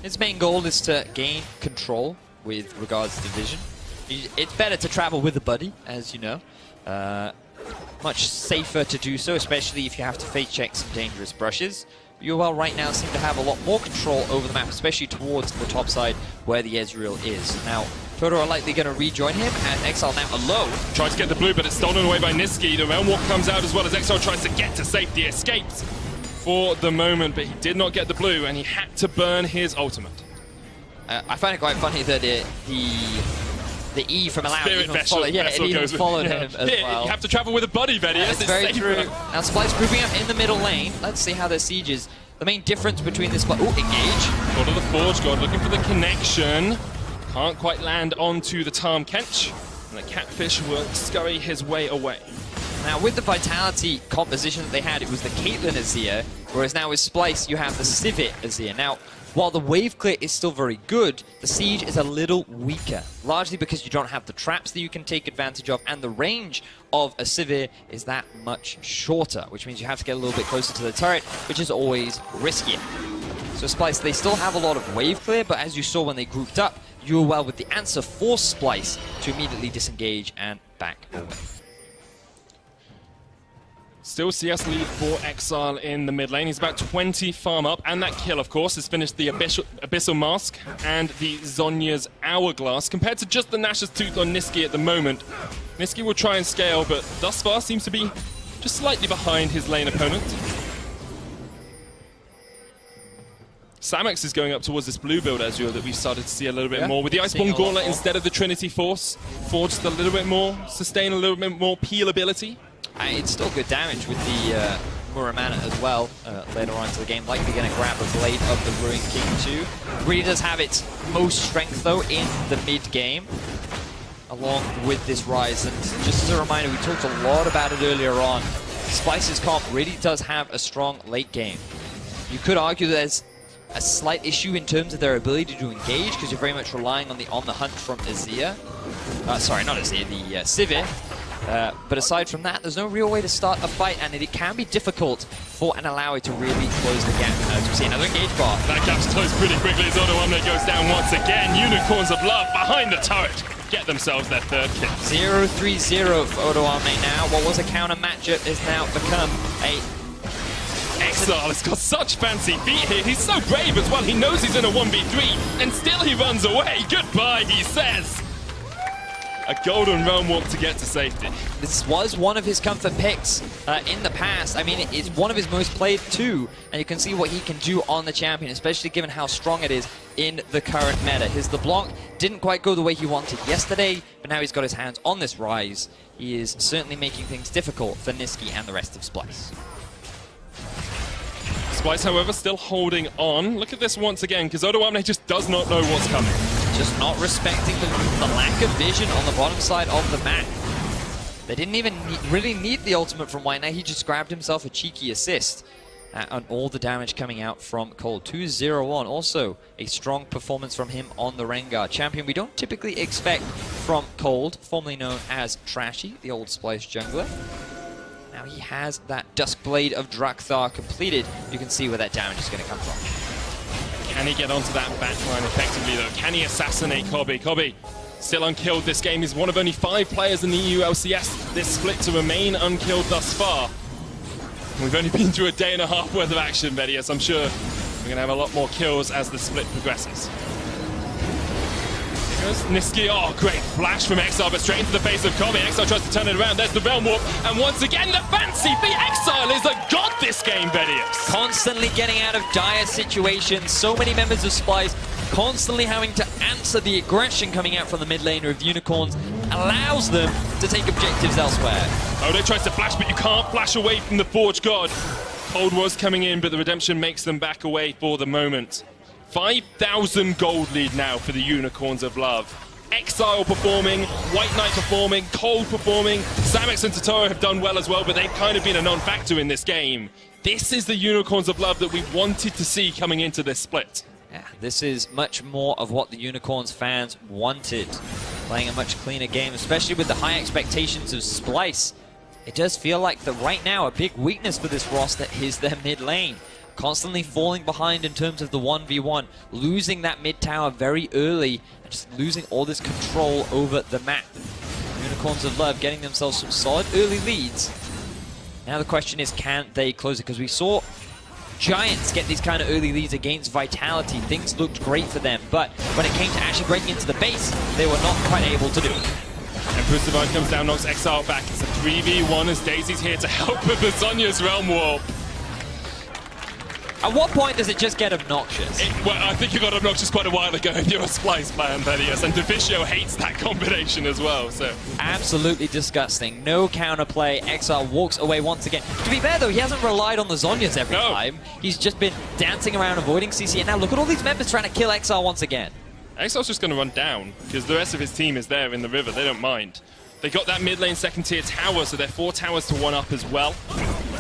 His main goal is to gain control with regards to vision. It's better to travel with a buddy, as you know. Much safer to do so, especially if you have to fake check some dangerous brushes. UOL right now seem to have a lot more control over the map, especially towards the top side where the Ezreal is. Now, Totoro are likely going to rejoin him, and Exile now alone. Tries to get the blue, but it's stolen away by Nisqy. The Realm Walk comes out as well as Exile tries to get to safety, escapes for the moment, but he did not get the blue, and he had to burn his ultimate. I find it quite funny that the E from Allow even followed, followed him as well. You have to travel with a buddy, Betty. That's very true. Now Splyce grouping up in the middle lane. Let's see how their siege is. The main difference between this... Ooh, engage. God of the Forge God looking for the connection. Can't quite land onto the Tahm Kench. And the Catfish will scurry his way away. Now, with the Vitality composition that they had, it was the Caitlyn Azir, whereas now with Splyce, you have the Sivir Azir. Now, while the wave clear is still very good, the siege is a little weaker, largely because you don't have the traps that you can take advantage of, and the range of a Sivir is that much shorter, which means you have to get a little bit closer to the turret, which is always riskier. So Splyce, they still have a lot of wave clear, but as you saw when they grouped up, UOL with the answer for Splyce to immediately disengage and back away. Still CS lead for Exile in the mid lane. He's about 20 farm up, and that kill, of course, has finished the Abyssal Mask and the Zhonya's Hourglass. Compared to just the Nash's Tooth on Niski at the moment, Niski will try and scale, but thus far seems to be just slightly behind his lane opponent. Samex is going up towards this blue build, Azure, that we've started to see a little bit more. With the Iceborne Gauntlet instead of the Trinity Force, for just a little bit more sustain, a little bit more peel ability. It's still good damage with the Muramana as well later on into the game. Likely going to grab a Blade of the Ruin King too. Really does have its most strength though in the mid game, along with this Rise. And just as a reminder, we talked a lot about it earlier on. Splyce's comp really does have a strong late game. You could argue there's a slight issue in terms of their ability to engage, because you're very much relying on the hunt from Azir. Sorry, not Azir, the Sivir. But aside from that, there's no real way to start a fight, and it can be difficult for an Alawi to really close the gap. As we see another engage bar. That gap's closed pretty quickly as Odoamne goes down once again. Unicorns of Love behind the turret get themselves their third kill. 0-3-0 for Odoamne now. What was a counter matchup has now become a... Exile has got such fancy feet here. He's so brave as well. He knows he's in a 1v3, and still he runs away. Goodbye, he says. A golden realm walk to get to safety. This was one of his comfort picks in the past. I mean, it's one of his most played too, and you can see what he can do on the champion, especially given how strong it is in the current meta. His LeBlanc didn't quite go the way he wanted yesterday, but now he's got his hands on this Rise. He is certainly making things difficult for Niski and the rest of Splyce. Splyce, however, still holding on. Look at this once again, because Odoamne just does not know what's coming. Just not respecting the lack of vision on the bottom side of the map. They didn't even really need the ultimate from White. Now he just grabbed himself a cheeky assist. And all the damage coming out from Cold. 2-0-1. Also a strong performance from him on the Rengar. Champion we don't typically expect from Cold, formerly known as Trashy, the old Splyce jungler. Now he has that Duskblade of Drakthar completed. You can see where that damage is going to come from. Can he get onto that backline effectively, though? Can he assassinate Kobe? Kobe, still unkilled this game. He's one of only 5 players in the EU LCS this split to remain unkilled thus far. We've only been through a day and a half worth of action, Vedius. I'm sure we're going to have a lot more kills as the split progresses. Here goes Niski. Oh, great flash from Exile, but straight into the face of Kobe. Exile tries to turn it around. There's the Realm Warp. And once again, the fancy. The Exile is a god this game, Vedius. Constantly getting out of dire situations. So many members of Splyce constantly having to answer the aggression coming out from the mid laner of Unicorns allows them to take objectives elsewhere. Odo tries to flash, but you can't flash away from the Forge God. Cold was coming in, but the Redemption makes them back away for the moment. 5,000 gold lead now for the Unicorns of Love. Exile performing, White Knight performing, Cold performing. Samex and Totoro have done well as well, but they've kind of been a non-factor in this game. This is the Unicorns of Love that we wanted to see coming into this split. Yeah, this is much more of what the Unicorns fans wanted. Playing a much cleaner game, especially with the high expectations of Splyce. It does feel like that right now a big weakness for this roster is their mid lane. Constantly falling behind in terms of the 1v1, losing that mid tower very early, and just losing all this control over the map. Unicorns of Love getting themselves some solid early leads. Now the question is, can they close it? Because we saw Giants get these kind of early leads against Vitality. Things looked great for them, but when it came to actually breaking into the base, they were not quite able to do it. And Bruce Divine comes down, knocks Exile back. It's a 3v1 as Daisy's here to help with the Zhonya's Realm Warp. At what point does it just get obnoxious? Well, I think you got obnoxious quite a while ago if you're a Splyce fan, Vedius, and Deficio hates that combination as well, so... Absolutely disgusting. No counterplay. Exile walks away once again. To be fair, though, he hasn't relied on the Zhonyas every time. He's just been dancing around, avoiding CC, and now look at all these members trying to kill Exile once again. Exil's just going to run down, because the rest of his team is there in the river. They don't mind. They got that mid lane second tier tower, so they're 4 towers to 1 up as well.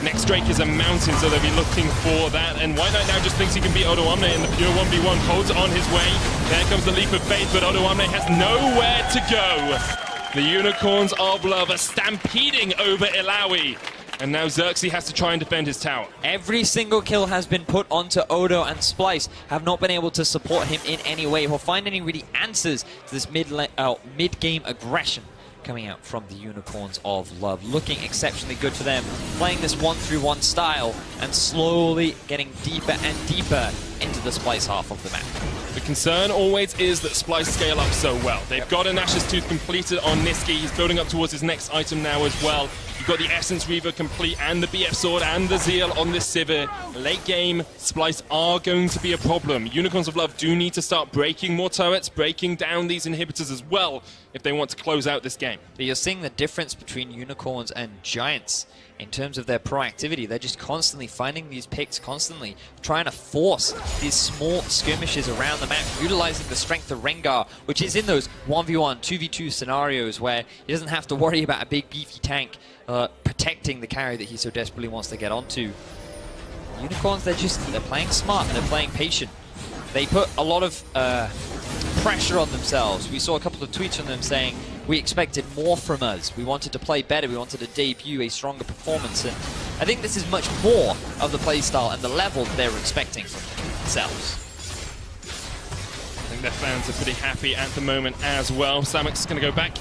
Next Drake is a mountain, so they'll be looking for that. And White Knight now just thinks he can beat Odoamne in the pure 1v1. Cold's on his way. There comes the leap of faith, but Odoamne has nowhere to go. The Unicorns of Love are stampeding over Ilaoi. And now Xerxes has to try and defend his tower. Every single kill has been put onto Odo, and Splyce have not been able to support him in any way or find any really answers to this mid-game aggression coming out from the Unicorns of Love. Looking exceptionally good for them, playing this 1-3-1 style and slowly getting deeper and deeper into the Splyce half of the map. The concern always is that Splyce scale up so well. They've got a Nash's Tooth completed on Niski. He's building up towards his next item now as well. You've got the Essence Reaver complete and the BF Sword and the Zeal on this Sivir. Late game, Splyce are going to be a problem. Unicorns of Love do need to start breaking more turrets, breaking down these inhibitors as well if they want to close out this game. But you're seeing the difference between Unicorns and Giants in terms of their proactivity. They're just constantly finding these picks, constantly trying to force these small skirmishes around the map, utilizing the strength of Rengar, which is in those 1v1, 2v2 scenarios where he doesn't have to worry about a big beefy tank protecting the carry that he so desperately wants to get onto. Unicorns, they're playing smart, they're playing patient. They put a lot of pressure on themselves. We saw a couple of tweets from them saying, we expected more from us. We wanted to play better. We wanted to debut a stronger performance. And I think this is much more of the playstyle and the level that they were expecting from themselves. I think their fans are pretty happy at the moment as well. Samux is going to go back,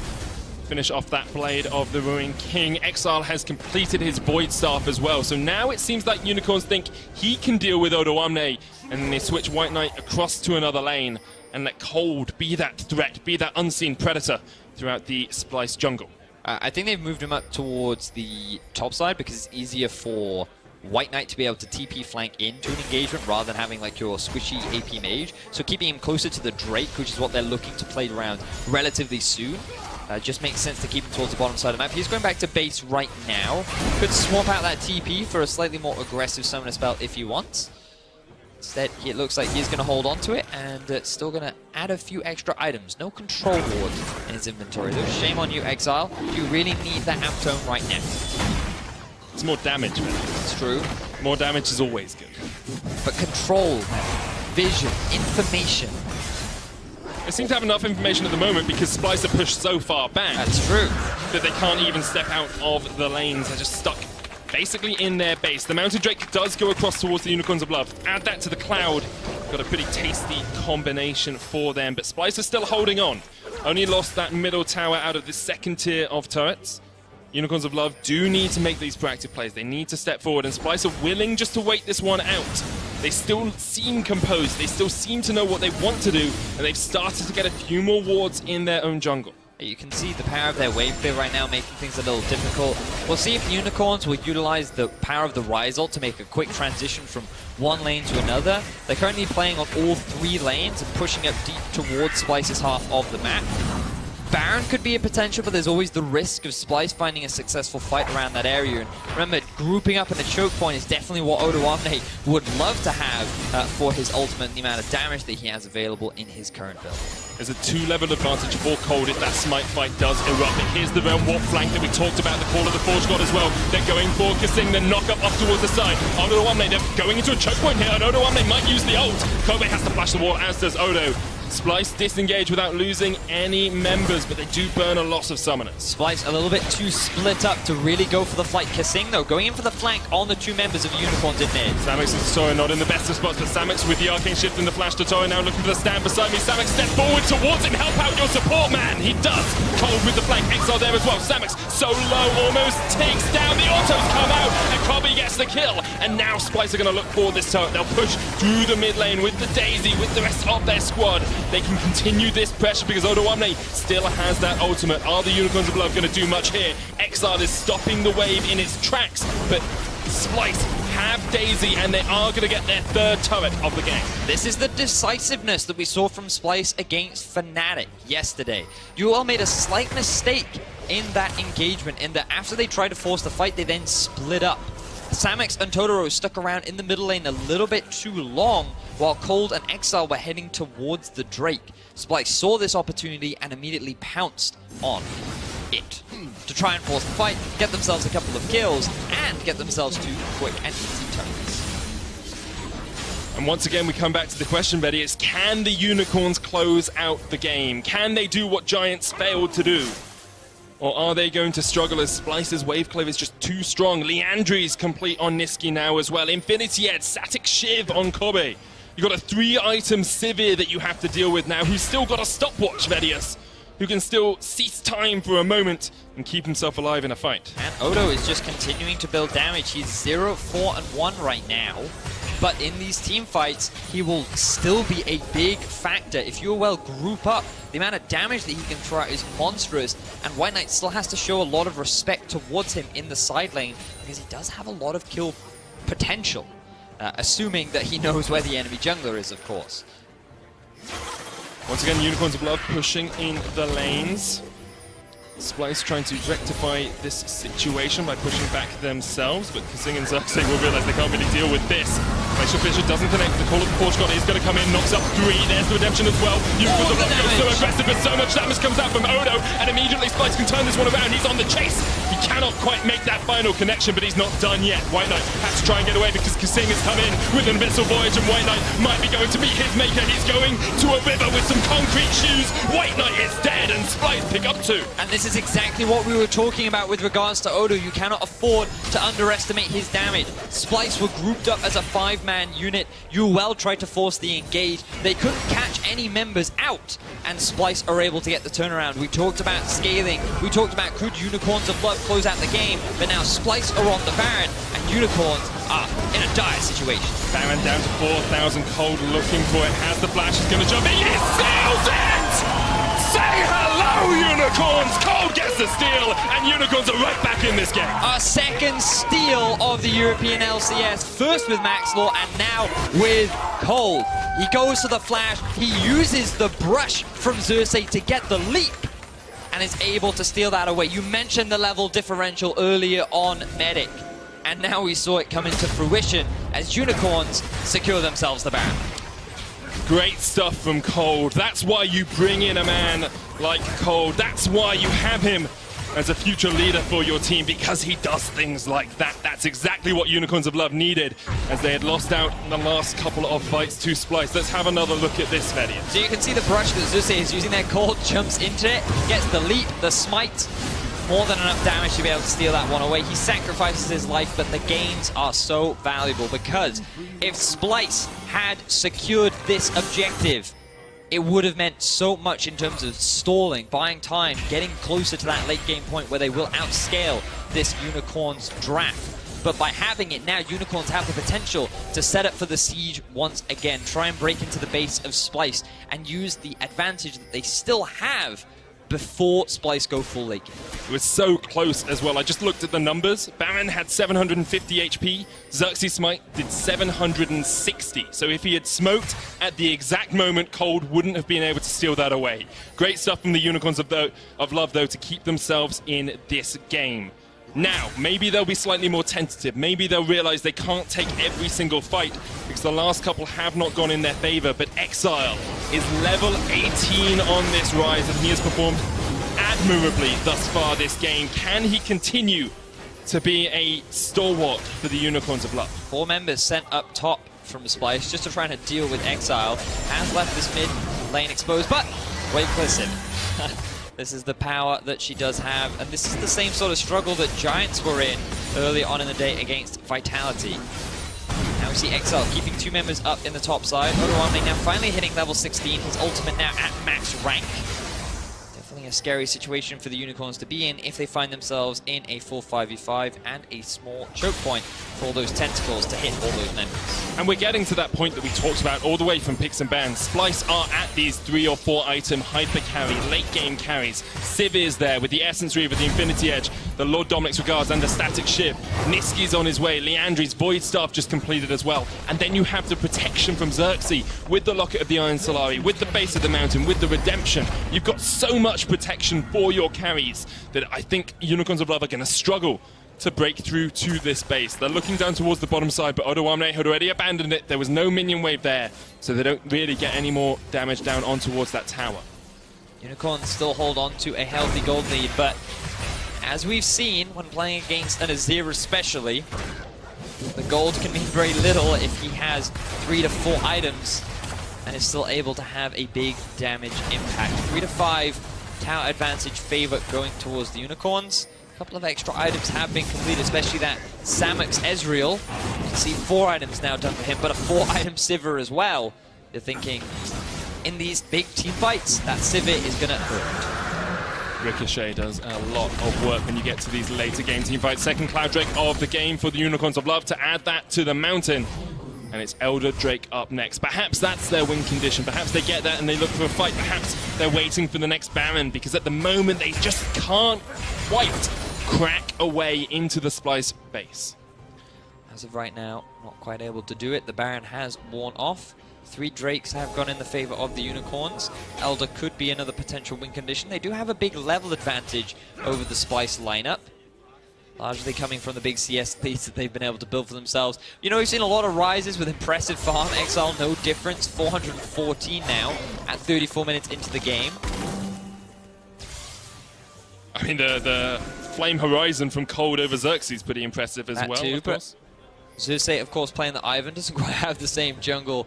finish off that Blade of the Ruined King. Exile has completed his Void Staff as well. So now it seems like Unicorns think he can deal with Odoamne, and then they switch White Knight across to another lane and let Cold be that threat, be that unseen predator throughout the Splyce jungle. I think they've moved him up towards the top side because it's easier for White Knight to be able to TP flank into an engagement rather than having like your squishy AP mage. So keeping him closer to the Drake, which is what they're looking to play around relatively soon, just makes sense to keep him towards the bottom side of the map. He's going back to base right now. Could swap out that TP for a slightly more aggressive summoner spell if he wants. Instead, it looks like he's going to hold on to it and still going to add a few extra items. No control ward in his inventory, though. Shame on you, Exile. You really need that amp tone right now. It's more damage, man. It's true. More damage is always good. But control, vision, information. They seem to have enough information at the moment because Splyce are pushed so far back. That's true. That they can't even step out of the lanes. They're just stuck basically in their base. The Mountain Drake does go across towards the Unicorns of Love. Add that to the Cloud. Got a pretty tasty combination for them, but Splyce is still holding on. Only lost that middle tower out of the second tier of turrets. Unicorns of Love do need to make these proactive plays. They need to step forward, and Splyce are willing just to wait this one out. They still seem composed. They still seem to know what they want to do, and they've started to get a few more wards in their own jungle. You can see the power of their wave clear right now making things a little difficult. We'll see if the Unicorns will utilize the power of the Rise ult to make a quick transition from one lane to another. They're currently playing on all 3 lanes and pushing up deep towards Splyce's half of the map. Baron could be a potential, but there's always the risk of Splyce finding a successful fight around that area. And remember, grouping up in a choke point is definitely what Odoamne would love to have for his ultimate and the amount of damage that he has available in his current build. There's a 2-level advantage for Cold if that Smite fight does erupt. And here's the Realm Warp flank that we talked about, the Call of the Forge God as well. They're going for Kissing, the knock-up up towards the side. Odoamne, they're going into a choke point here, and Odoamne might use the ult. Kobe has to flash the wall, as does Odo. Splyce disengage without losing any members, but they do burn a loss of summoners. Splyce a little bit too split up to really go for the flight. Kissing, though, going in for the flank on the 2 members of Unicorns in mid. Samux and Totoro not in the best of spots, but Samux with the Arcane Shift and the flash. Totoro now looking for the stand beside me. Samux step forward towards him. Help out your support, man. He does. Cold with the flank. Exile there as well. Samux so low, almost takes down. The autos come out, and Kobe gets the kill. And now Splyce are going to look for this turret. They'll push through the mid lane with the Daisy, with the rest of their squad. They can continue this pressure because Odoamne still has that ultimate. Are the Unicorns of Love going to do much here? Exile is stopping the wave in its tracks, but Splyce have Daisy, and they are going to get their 3rd turret of the game. This is the decisiveness that we saw from Splyce against Fnatic yesterday. UOL made a slight mistake in that engagement, in that after they tried to force the fight, they then split up. Samex and Totoro stuck around in the middle lane a little bit too long, while Cold and Exile were heading towards the Drake. Splyce saw this opportunity and immediately pounced on it to try and force the fight, get themselves a couple of kills, and get themselves 2 quick and easy turns. And once again, we come back to the question, Betty, is can the Unicorns close out the game? Can they do what Giants failed to do? Or are they going to struggle as Splyce's wave cleave is just too strong? Leandri's complete on Niski now as well. Infinity Edge, Static Shiv on Kobe. You've got a 3-item Sivir that you have to deal with now, who's still got a stopwatch, Vedius, who can still cease time for a moment and keep himself alive in a fight. And Odo is just continuing to build damage. He's 0-4-1 right now. But in these team fights, he will still be a big factor. If UOL group up, the amount of damage that he can throw out is monstrous, and White Knight still has to show a lot of respect towards him in the side lane, because he does have a lot of kill potential, assuming that he knows where the enemy jungler is, of course. Once again, Unicorns of Love pushing in the lanes. Splyce trying to rectify this situation by pushing back themselves, but Kasing and Xerxes will realize they can't really deal with this. Glacial Fissure doesn't connect. The Call of the Porch God is going to come in, knocks up 3. There's the redemption as well. Unicorns of Love goes so aggressive, but so much damage comes out from Odo, and immediately Splyce can turn this one around. He's on the chase. He cannot quite make that final connection, but he's not done yet. White Knight has to try and get away because Kasing has come in with an Abyssal Voyage, and White Knight might be going to meet his maker. He's going to a river with some concrete shoes. White Knight is dead, and Splyce pick up 2. And this is exactly what we were talking about with regards to Odo. You cannot afford to underestimate his damage. Splyce were grouped up as a 5-man unit. UOL tried to force the engage. They couldn't catch any members out, and Splyce are able to get the turnaround. We talked about scaling. We talked about could Unicorns of Love close out the game, but now Splyce are on the Baron, and Unicorns are in a dire situation. Baron down to 4,000. Cold looking for it. Has the flash. He's going to jump in. He seals it! Say hello, Unicorns! Cold gets the steal, and Unicorns are right back in this game. Our second steal of the European LCS, first with Maxlaw and now with Cold. He goes to the flash, he uses the brush from Xerxes to get the leap, and is able to steal that away. You mentioned the level differential earlier on Medic, and now we saw it come into fruition as Unicorns secure themselves the Baron. Great stuff from Cold. That's why you bring in a man like Cold. That's why you have him as a future leader for your team, because he does things like that. That's exactly what Unicorns of Love needed, as they had lost out in the last couple of fights to Splyce. Let's have another look at this, Vedian. So you can see the brush that Xerxes is using there. Cold jumps into it, gets the leap, the smite. More than enough damage to be able to steal that one away. He sacrifices his life, but the gains are so valuable, because if Splyce had secured this objective, it would have meant so much in terms of stalling, buying time, getting closer to that late game point where they will outscale this Unicorns draft. But by having it now, Unicorns have the potential to set up for the siege once again, try and break into the base of Splyce, and use the advantage that they still have before Splyce go full late game. It was so close as well. I just looked at the numbers. Baron had 750 HP. Xerxes Smite did 760. So if he had smoked at the exact moment, Cold wouldn't have been able to steal that away. Great stuff from the Unicorns of Love, though, to keep themselves in this game. Now, maybe they'll be slightly more tentative. Maybe they'll realize they can't take every single fight, because the last couple have not gone in their favor. But Exile is level 18 on this rise, and he has performed admirably thus far this game. Can he continue to be a stalwart for the Unicorns of Love? 4 members sent up top from Splyce just to try and deal with Exile. Has left this mid lane exposed, but wait, listen. This is the power that she does have, and this is the same sort of struggle that Giants were in early on in the day against Vitality. Now we see Exile keeping 2 members up in the top side. Odoamne now finally hitting level 16, his ultimate now at max rank. Definitely a scary situation for the Unicorns to be in if they find themselves in a full 5v5 and a small choke point for all those tentacles to hit all those members. And we're getting to that point that we talked about all the way from Picks and Bans. Splyce are at these 3 or 4 item hyper carry, late game carries. Civ is there with the Essence Reaver, the Infinity Edge, the Lord Dominic's Regards, and the Static Shiv. Niski's on his way, Leandri's Void Staff just completed as well. And then you have the protection from Xerxes with the Locket of the Iron Solari, with the Base of the Mountain, with the Redemption. You've got so much protection for your carries that I think Unicorns of Love are going to struggle to break through to this base. They're looking down towards the bottom side, but Odoamne had already abandoned it. There was no minion wave there, so they don't really get any more damage down on towards that tower. Unicorns still hold on to a healthy gold lead, but as we've seen when playing against an Azir especially, the gold can mean very little if he has 3 to 4 items and is still able to have a big damage impact. 3 to 5 tower advantage favor going towards the Unicorns. A couple of extra items have been completed, especially that Samux Ezreal. You can see 4 items now done for him, but a 4-item Sivir as well. You're thinking, in these big team fights, that Sivir is going to hurt. Ricochet does a lot of work when you get to these later game team fights. Second Cloud Drake of the game for the Unicorns of Love to add that to the mountain. And it's Elder Drake up next. Perhaps that's their win condition. Perhaps they get that and they look for a fight. Perhaps they're waiting for the next Baron, because at the moment they just can't quite crack away into the Splyce base. As of right now, not quite able to do it. The Baron has worn off. 3 Drakes have gone in the favor of the Unicorns. Elder could be another potential win condition. They do have a big level advantage over the Splyce lineup, largely coming from the big CS leads that they've been able to build for themselves. You know, we've seen a lot of rises with impressive farm. Exile, no difference. 414 now at 34 minutes into the game. I mean, the Flame Horizon from Cold over Xerxes is pretty impressive as That well, too, of course. Xerxes, of course, playing the Ivan, doesn't quite have the same jungle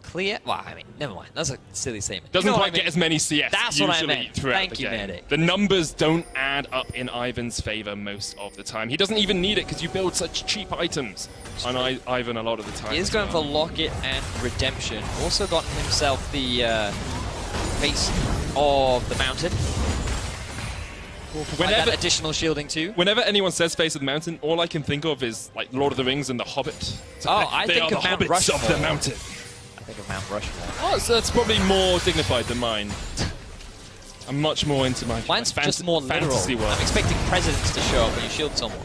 clear. Well, I mean, never mind. That's a silly statement. Doesn't quite get as many CS That's usually what I meant. throughout Thank the you, game. Medic. The numbers don't add up in Ivan's favor most of the time. He doesn't even need it because you build such cheap items on Ivan a lot of the time. He is going for Locket and Redemption. Also gotten himself the face of the mountain. Whenever that additional shielding too. Whenever anyone says Face of the Mountain, all I can think of is like Lord of the Rings and The Hobbit. So I they think are of the Mount hobbits Rushmore. of the mountain. I think of Mount Rushmore. Oh, so that's probably more dignified than mine. I'm much more into my Mine's my just more literal. fantasy world. I'm expecting presidents to show up when you shield someone.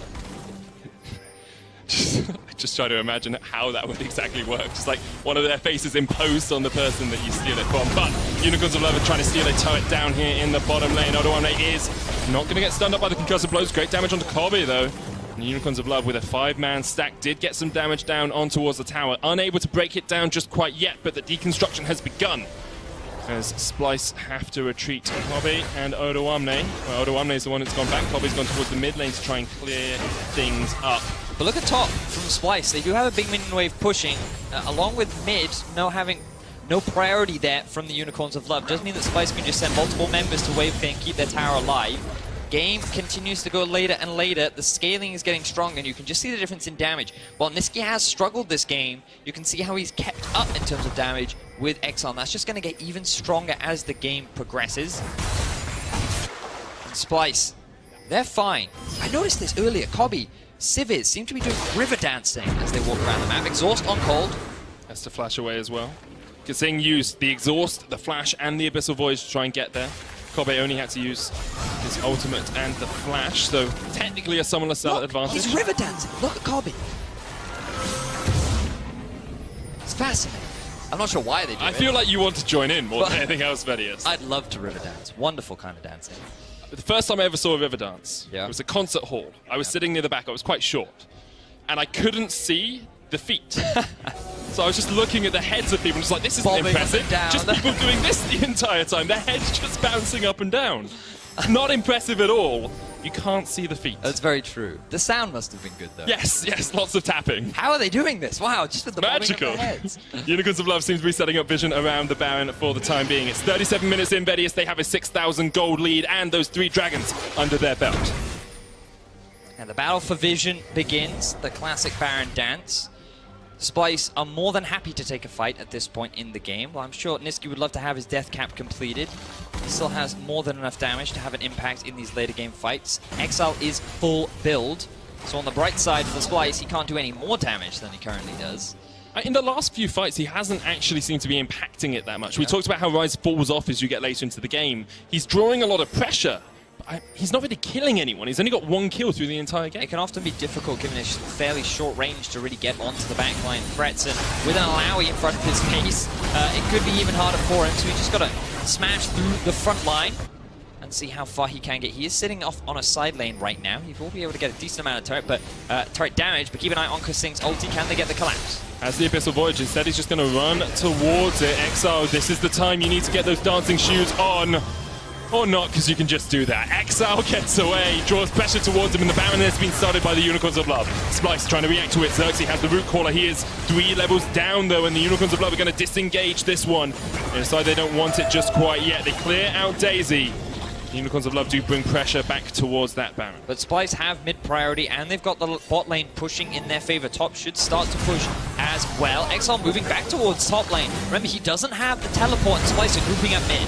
Just try to imagine how that would exactly work. Just like one of their faces imposed on the person that you steal it from. But Unicorns of Love are trying to steal a turret down here in the bottom lane. Odoamne is not going to get stunned up by the concussive blows. Great damage onto Kobe though. And Unicorns of Love with a 5-man stack did get some damage down on towards the tower. Unable to break it down just quite yet, but the deconstruction has begun. As Splyce have to retreat. Kobe and Odoamne. Well, Odoamne is the one that's gone back. Kobe's gone towards the mid lane to try and clear things up. But look at top from Splyce. They do have a big minion wave pushing, along with mid, having no priority there from the Unicorns of Love. Does mean that Splyce can just send multiple members to wave clear and keep their tower alive. Game continues to go later and later. The scaling is getting stronger, and you can just see the difference in damage. While Niski has struggled this game, you can see how he's kept up in terms of damage with Exile. And that's just going to get even stronger as the game progresses. And Splyce, they're fine. I noticed this earlier. Kobe, Civiz seem to be doing river dancing as they walk around the map. Exhaust on cold. Has to flash away as well. Gesing used the exhaust, the flash, and the abyssal voice to try and get there. Kobe only had to use his ultimate and the flash, so technically a summoner cell advantage. He's river dancing. Look at Kobe. It's fascinating. I'm not sure why they do it. I feel like you want to join in more than anything else, Vedius. I'd love to river dance. Wonderful kind of dancing. The first time I ever saw a river dance, Yeah. it was a concert hall. I was sitting near the back, I was quite short, and I couldn't see the feet. So I was just looking at the heads of people, just like, this isn't Bobbing up impressive. and down. Just people doing this the entire time. Their heads just bouncing up and down. Not impressive at all. You can't see the feet. That's very true. The sound must have been good, though. Yes, lots of tapping. How are they doing this? Wow, just with the bobbing of Magical. their heads. Unicorns of Love seems to be setting up vision around the Baron for the time being. It's 37 minutes in, Vedius. They have a 6,000 gold lead and those 3 dragons under their belt. And the battle for vision begins. The classic Baron dance. Splyce are more than happy to take a fight at this point in the game. Well, I'm sure Niski would love to have his death cap completed. He still has more than enough damage to have an impact in these later game fights. Exile is full build, so on the bright side for Splyce, he can't do any more damage than he currently does. In the last few fights, he hasn't actually seemed to be impacting it that much. We talked about how Rise falls off as you get later into the game. He's drawing a lot of pressure. He's not really killing anyone. He's only got 1 kill through the entire game. It can often be difficult given his fairly short range to really get onto the backline threats, and with an Alawi in front of his face, it could be even harder for him, so he's just got to smash through the front line and see how far he can get. He is sitting off on a side lane right now. He will be able to get a decent amount of turret, turret damage, but keep an eye on Kasing's ulti. Can they get the collapse? As the Abyssal Voyage, instead he's just going to run towards it. Exile, this is the time you need to get those dancing shoes on. Or not, because you can just do that. Exile gets away, draws pressure towards him, and the Baron has been started by the Unicorns of Love. Splyce trying to react to it. Xerxes has the root caller. He is 3 levels down, though, and the Unicorns of Love are going to disengage this one. They decide they don't want it just quite yet. They clear out Daisy. The Unicorns of Love do bring pressure back towards that Baron. But Splyce have mid-priority, and they've got the bot lane pushing in their favor. Top should start to push as well. Exile moving back towards top lane. Remember, he doesn't have the teleport, and Splyce are grouping up mid.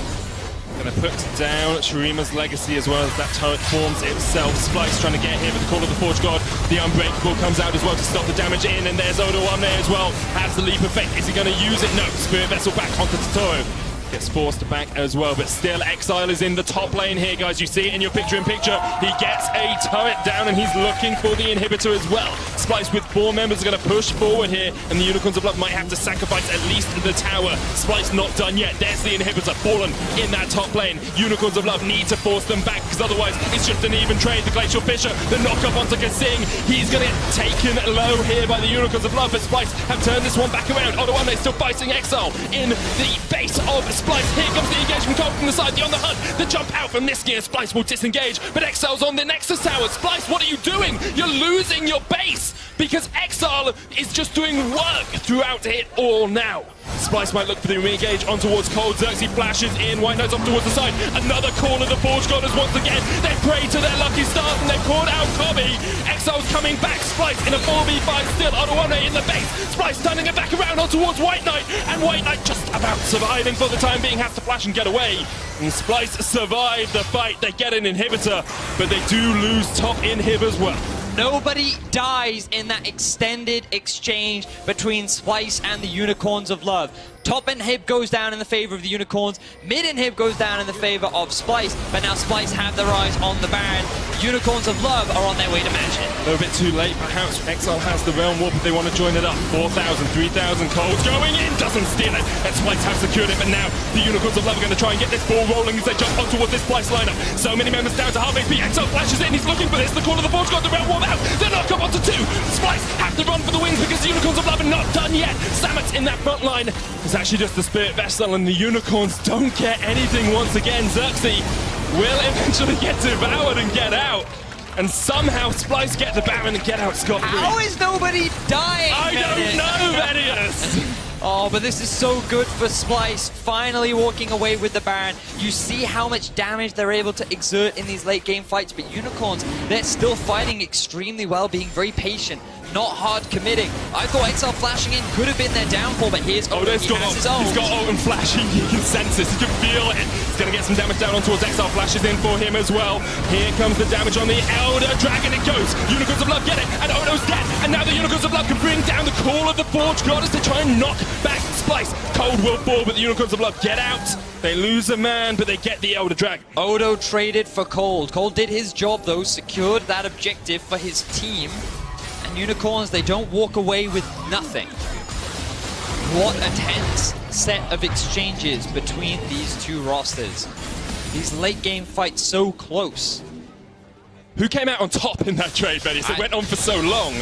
Going to put down Shurima's legacy as well as that turret forms itself. Splyce trying to get here with the Call of the Forge God. The Unbreakable comes out as well to stop the damage in, and there's Odo on there as well. Has the leap of faith. Is he going to use it? No. Spirit Vessel back onto Totoro. Gets forced back as well, but still Exile is in the top lane here, guys. You see it in your picture-in-picture. He gets a turret down, and he's looking for the inhibitor as well. Splyce with 4 members are going to push forward here, and the Unicorns of Love might have to sacrifice at least the tower. Splyce not done yet. There's the inhibitor fallen in that top lane. Unicorns of Love need to force them back, because otherwise it's just an even trade. The Glacial Fisher, the knock-up onto Kasing. He's going to get taken low here by the Unicorns of Love, but Splyce have turned this one back around. Odoamne still fighting Exile in the base of Splyce. Here comes the engagement Cold from the side, the on the hunt, the jump out from this gear. Splyce will disengage, but Exile's on the Nexus tower. Splyce, what are you doing? You're losing your base because Exile is just doing work throughout it all now. Splyce might look for the re-engage on towards Cold. Xerxes flashes in, White Knight's off towards the side. Another Call of the Forge Goddess once again. They pray to their lucky stars and they've called out Kobe. Exile's coming back, Splyce in a 4v5 still. Odoamne in the base. Splyce turning it back around on towards White Knight. And White Knight just about surviving for the time being, has to flash and get away. And Splyce survived the fight. They get an inhibitor, but they do lose top inhib as well. Nobody dies in that extended exchange between Splyce and the Unicorns of Love. Top inhib goes down in the favor of the Unicorns. Mid inhib goes down in the favor of Splyce. But now Splyce have their eyes on the Baron. Unicorns of Love are on their way to match it. A little bit too late, perhaps. Exile has the Realm Warp if they want to join it up. 4,000, 3,000 Colds going in. Doesn't steal it. And Splyce have secured it. But now the Unicorns of Love are going to try and get this ball rolling as they jump on towards this Splyce lineup. So many members down to half HP. Exile flashes in. He's looking for this. The Call of the Forge got the Realm Warp out. The knock up onto 2. Splyce have to run for the wings because the Unicorns of Love are not done yet. Samet in that front line. It's actually just the Spirit Vessel, and the Unicorns don't get anything once again. Xerxes will eventually get devoured and get out. And somehow Splyce get the Baron and get out scot-free. How is nobody dying? I don't know, Vedius! Oh, but this is so good for Splyce, finally walking away with the Baron. You see how much damage they're able to exert in these late game fights, but Unicorns, they're still fighting extremely well, being very patient, not hard committing. I thought Exile flashing in could have been their downfall, but here's Odo. He has his own. He's got ult and flashing. He can sense this. He can feel it. He's going to get some damage down on towards Exile. Flashes in for him as well. Here comes the damage on the Elder Dragon. It goes. Unicorns of Love get it, and Odo's dead. And now the Unicorns of Love can bring down the Call of the Forge Goddess to try and knock back Splyce. Cold will fall, but the Unicorns of Love get out. They lose a man, but they get the Elder Dragon. Odo traded for Cold. Cold did his job though, secured that objective for his team. And Unicorns, they don't walk away with nothing. What a tense set of exchanges between these two rosters. These late game fights so close. Who came out on top in that trade, Betty? It went on for so long.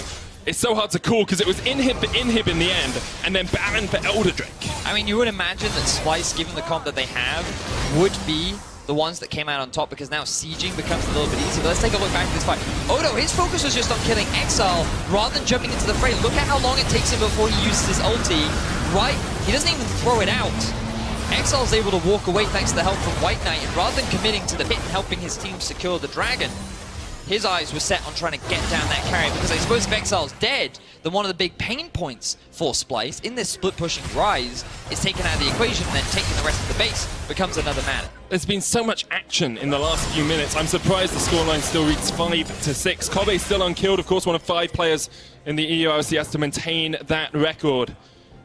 It's so hard to call because it was inhib for inhib in the end, and then Baron for Elder Drake. I mean, you would imagine that Splyce, given the comp that they have, would be the ones that came out on top, because now sieging becomes a little bit easier. But let's take a look back at this fight. Odo, his focus was just on killing Exile rather than jumping into the fray. Look at how long it takes him before he uses his ulti, right? He doesn't even throw it out. Exile's able to walk away thanks to the help from White Knight, and rather than committing to the pit and helping his team secure the dragon, his eyes were set on trying to get down that carry, because I suppose if Exile's dead, then one of the big pain points for Splyce in this split-pushing rise is taken out of the equation, and then taking the rest of the base becomes another matter. There's been so much action in the last few minutes. I'm surprised the scoreline still reads 5-6. Kobe still unkilled, of course, one of 5 players in the EU LCS to maintain that record.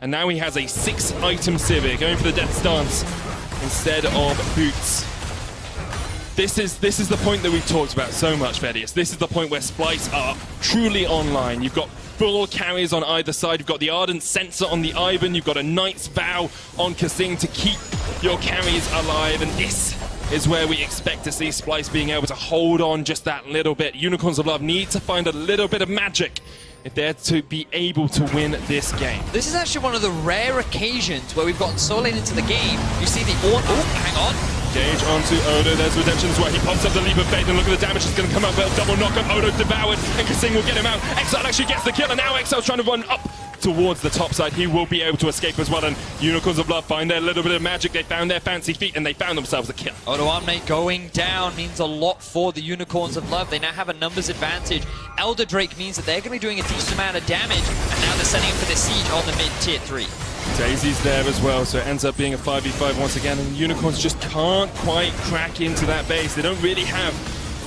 And now he has a 6-item Civic, going for the Death Stance instead of Boots. This is the point that we've talked about so much, Vedius. This is the point where Splyce are truly online. You've got full carries on either side. You've got the Ardent Sensor on the Ivan. You've got a Knight's Vow on Kasing to keep your carries alive. And this is where we expect to see Splyce being able to hold on just that little bit. Unicorns of Love need to find a little bit of magic if they're to be able to win this game. This is actually one of the rare occasions where we've gotten so late into the game. You see the hang on. Gage onto Odo, there's Redemption's where he pops up the leap of faith, and look at the damage that's going to come out, but a double knock-up, Odo devoured, and Kasing will get him out. Exile actually gets the kill, and now Exile's trying to run up towards the top side. He will be able to escape as well, and Unicorns of Love find their little bit of magic. They found their fancy feet, and they found themselves a kill. Odoamne going down means a lot for the Unicorns of Love. They now have a numbers advantage. Elder Drake means that they're going to be doing a decent amount of damage, and now they're setting up for the siege on the mid-tier 3. Daisy's there as well, so it ends up being a 5v5 once again, and Unicorns just can't quite crack into that base. They don't really have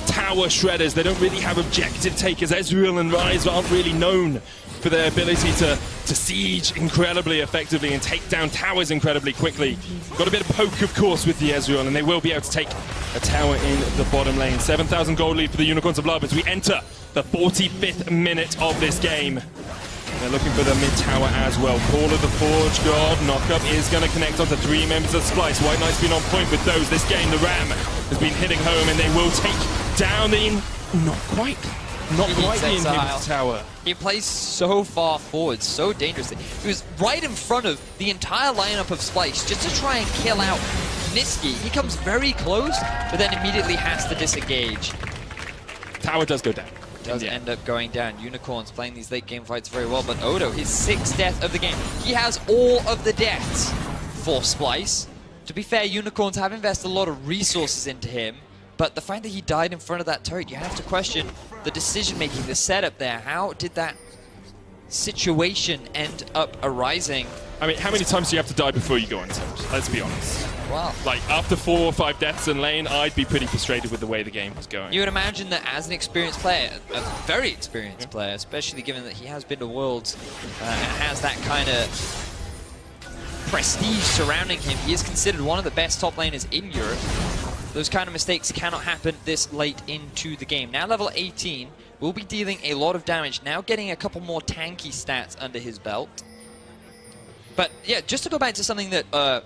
tower shredders, they don't really have objective takers. Ezreal and Ryze aren't really known for their ability to siege incredibly effectively and take down towers incredibly quickly. Got a bit of poke, of course, with the Ezreal, and they will be able to take a tower in the bottom lane. 7,000 gold lead for the Unicorns of Love as we enter the 45th minute of this game. They're looking for the mid tower as well. Call of the Forge God. Knockup is going to connect onto 3 members of Splyce. White Knight's been on point with those this game. The Ram has been hitting home, and they will take down the... Not quite the inhibitor tower. He plays so far forward, so dangerously. He was right in front of the entire lineup of Splyce just to try and kill out Niski. He comes very close, but then immediately has to disengage. Tower does go down. Does end up going down. Unicorns playing these late game fights very well, but Odo, his 6th death of the game. He has all of the deaths for Splyce. To be fair, Unicorns have invested a lot of resources into him, but the fact that he died in front of that turret, you have to question the decision-making, the setup there. How did that situation end up arising? I mean, how many times do you have to die before you go on turret? Let's be honest. Wow. Like, after 4 or 5 deaths in lane, I'd be pretty frustrated with the way the game was going. You would imagine that as an experienced player, a very experienced player, especially given that he has been to Worlds and has that kind of prestige surrounding him, he is considered one of the best top laners in Europe. Those kind of mistakes cannot happen this late into the game. Now level 18, will be dealing a lot of damage, now getting a couple more tanky stats under his belt. But yeah, just to go back to something that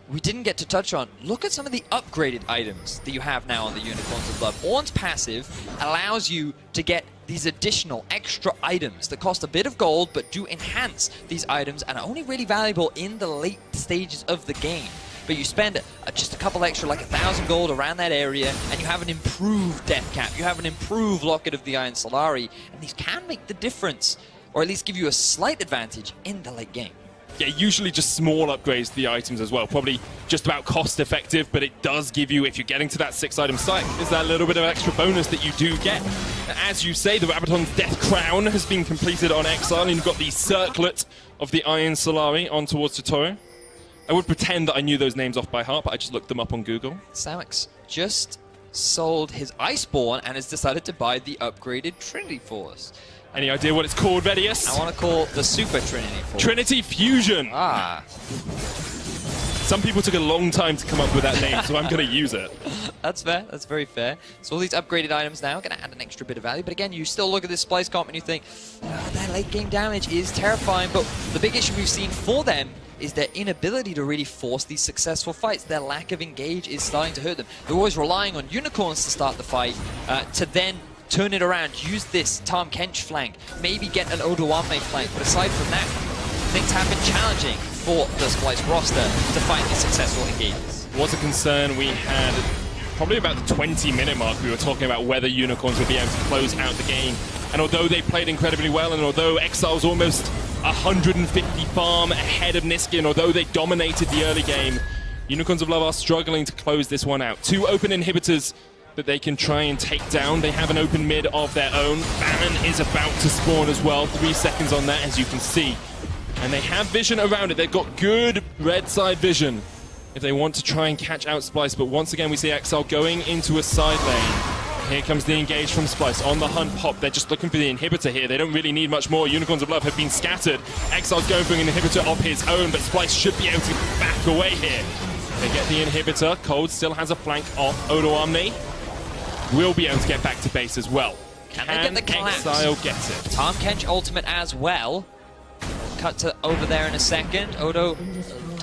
we didn't get to touch on, look at some of the upgraded items that you have now on the Unicorns of Love. Ornn's passive allows you to get these additional extra items that cost a bit of gold but do enhance these items and are only really valuable in the late stages of the game. But you spend just a couple extra, like 1,000 gold around that area, and you have an improved death cap, you have an improved Locket of the Iron Solari, and these can make the difference, or at least give you a slight advantage in the late game. Yeah, usually just small upgrades to the items as well. Probably just about cost effective, but it does give you, if you're getting to that 6-item site, is that little bit of extra bonus that you do get. As you say, the Rabadon's Death Crown has been completed on Exile, and you've got the Circlet of the Iron Solari on towards Totoro. I would pretend that I knew those names off by heart, but I just looked them up on Google. Samix just sold his Iceborne and has decided to buy the upgraded Trinity Force. Any idea what it's called, Vedius? I want to call the Super Trinity Force. Trinity Fusion! Ah. Some people took a long time to come up with that name, so I'm going to use it. That's fair. That's very fair. So all these upgraded items now are going to add an extra bit of value. But again, you still look at this Splyce comp and you think, oh, that late game damage is terrifying. But the big issue we've seen for them is their inability to really force these successful fights. Their lack of engage is starting to hurt them. They're always relying on Unicorns to start the fight, to then turn it around, use this Tahm Kench flank, maybe get an Odoamne flank. But aside from that, things have been challenging for the Splyce roster to find these successful engagements. Was a concern we had probably about the 20-minute mark. We were talking about whether Unicorns would be able to close out the game. And although they played incredibly well, and although Exile's almost 150 farm ahead of Niski, and although they dominated the early game, Unicorns of Love are struggling to close this one out. 2 open inhibitors that they can try and take down. They have an open mid of their own. Baron is about to spawn as well. 3 seconds on that, as you can see. And they have vision around it. They've got good red side vision if they want to try and catch out Splyce. But once again, we see Exile going into a side lane. Here comes the engage from Splyce. On the hunt pop, they're just looking for the inhibitor here. They don't really need much more. Unicorns of Love have been scattered. Exile's going for an inhibitor of his own, but Splyce should be able to back away here. They get the inhibitor. Cold still has a flank off Odoamne. Will be able to get back to base as well. Can they get the collapse? Exile get it. Tahm Kench ultimate as well. Cut to over there in a second. Odo